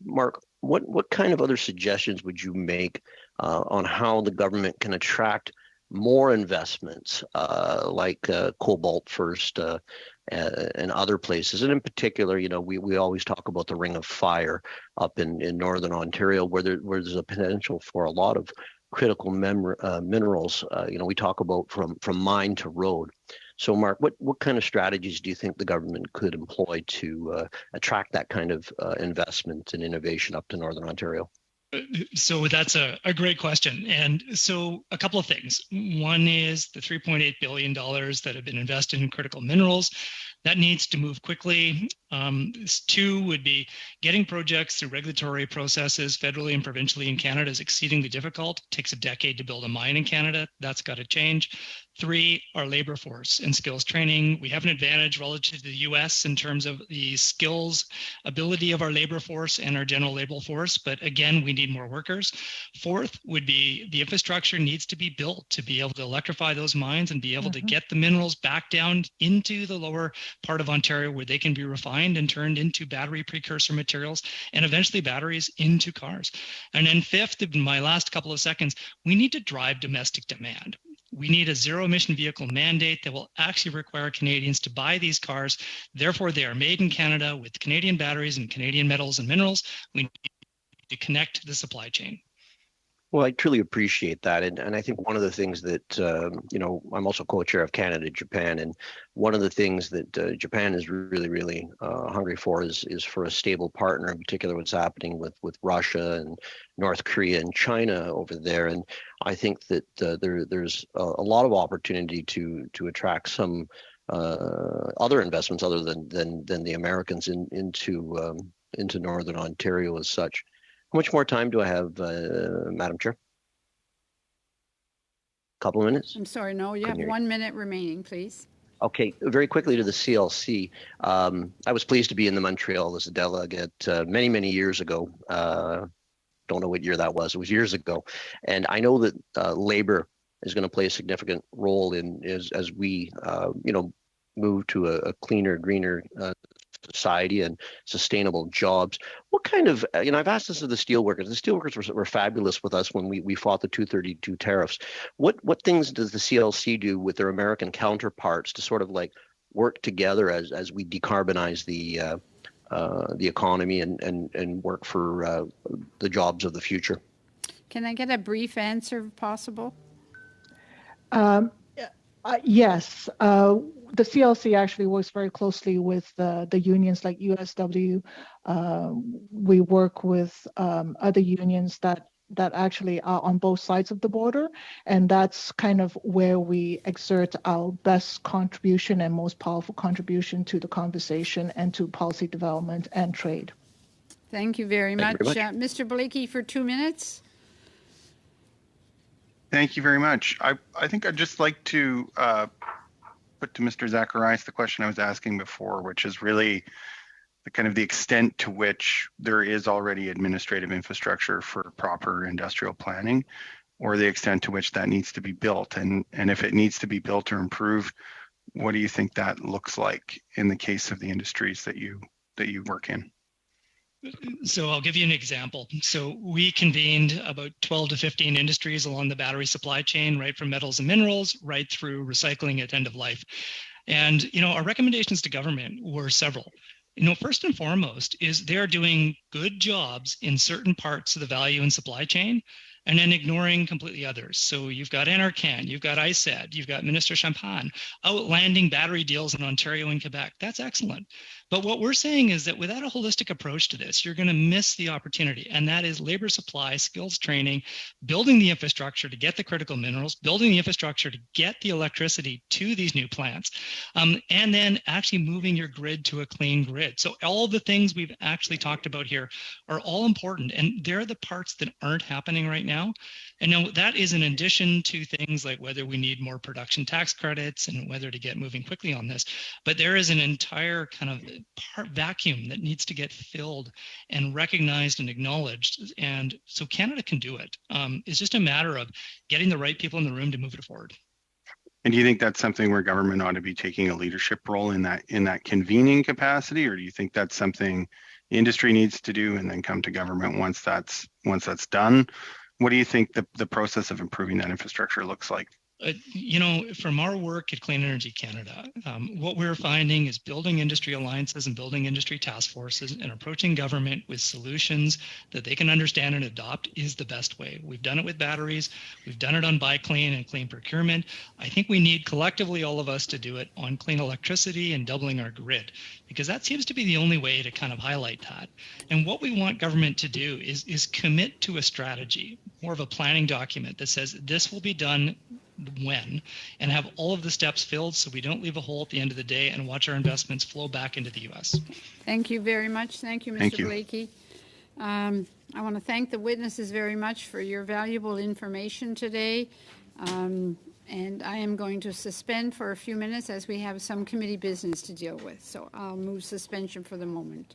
Mark, what kind of other suggestions would you make on how the government can attract more investments like Cobalt First and other places? And in particular, we always talk about the Ring of Fire up in Northern Ontario where there's a potential for a lot of critical minerals. We talk about from mine to road. So Mark, what kind of strategies do you think the government could employ to attract that kind of investment and innovation up to Northern Ontario? So that's a great question. And so a couple of things. One is the $3.8 billion that have been invested in critical minerals. That needs to move quickly. Two would be getting projects through regulatory processes federally and provincially in Canada is exceedingly difficult. It takes a decade to build a mine in Canada. That's got to change. Three, our labor force and skills training. We have an advantage relative to the US in terms of the skills ability of our labor force and our general labor force. But again, we need more workers. Fourth would be the infrastructure needs to be built to be able to electrify those mines and be able to get the minerals back down into the lower part of Ontario where they can be refined and turned into battery precursor materials and eventually batteries into cars. And then fifth, in my last couple of seconds, we need to drive domestic demand. We need a zero-emission vehicle mandate that will actually require Canadians to buy these cars. Therefore, they are made in Canada with Canadian batteries and Canadian metals and minerals. We need to connect the supply chain. Well, I truly appreciate that. And I think one of the things that, I'm also co-chair of Canada-Japan, and one of the things that Japan is really, really hungry for is for a stable partner, in particular what's happening with Russia and North Korea and China over there. And I think that there's a lot of opportunity to attract some other investments other than the Americans into Northern Ontario as such. How much more time do I have, Madam Chair? A couple of minutes? I'm sorry, no, you have 1 minute remaining, please. Okay, very quickly to the CLC. I was pleased to be in the Montreal as a delegate many, many years ago. Don't know what year that was. It was years ago. And I know that labor is going to play a significant role as we, move to a cleaner, greener society and sustainable jobs. What kind of, I've asked this of the steelworkers. The steelworkers were fabulous with us when we fought the 232 tariffs. What things does the CLC do with their American counterparts to sort of like work together as we decarbonize the economy and work for the jobs of the future? Can I get a brief answer if possible? Yes, the CLC actually works very closely with the unions like USW. We work with other unions that actually are on both sides of the border, and that's kind of where we exert our best contribution and most powerful contribution to the conversation and to policy development and trade. Thank you very much. Thank you very Mr. Blakey, for 2 minutes. Thank you very much. I think I'd just like to put to Mr. Zacharias the question I was asking before, which is really the kind of the extent to which there is already administrative infrastructure for proper industrial planning, or the extent to which that needs to be built. And if it needs to be built or improved, what do you think that looks like in the case of the industries that you work in? So I'll give you an example. So we convened about 12 to 15 industries along the battery supply chain, right from metals and minerals, right through recycling at end of life. And, our recommendations to government were several. First and foremost is they're doing good jobs in certain parts of the value and supply chain and then ignoring completely others. So you've got NRCan, you've got ISED, you've got Minister Champagne outlanding battery deals in Ontario and Quebec. That's excellent. But what we're saying is that without a holistic approach to this, you're going to miss the opportunity. And that is labor supply, skills training, building the infrastructure to get the critical minerals, building the infrastructure to get the electricity to these new plants, and then actually moving your grid to a clean grid. So all the things we've actually talked about here are all important. And they're the parts that aren't happening right now. And now that is in addition to things like whether we need more production tax credits and whether to get moving quickly on this. But there is an entire kind of vacuum that needs to get filled and recognized and acknowledged. And so Canada can do it. It's just a matter of getting the right people in the room to move it forward. And do you think that's something where government ought to be taking a leadership role in that convening capacity, or do you think that's something industry needs to do and then come to government once that's done? What do you think the process of improving that infrastructure looks like? From our work at Clean Energy Canada, what we're finding is building industry alliances and building industry task forces and approaching government with solutions that they can understand and adopt is the best way. We've done it with batteries. We've done it on Buy Clean and clean procurement. I think we need collectively all of us to do it on clean electricity and doubling our grid, because that seems to be the only way to kind of highlight that. And what we want government to do is commit to a strategy, more of a planning document that says this will be done when, and have all of the steps filled so we don't leave a hole at the end of the day and watch our investments flow back into the U.S. Thank you very much. Thank you, Mr. Blakey. I want to thank the witnesses very much for your valuable information today. And I am going to suspend for a few minutes as we have some committee business to deal with. So I'll move suspension for the moment.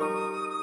you.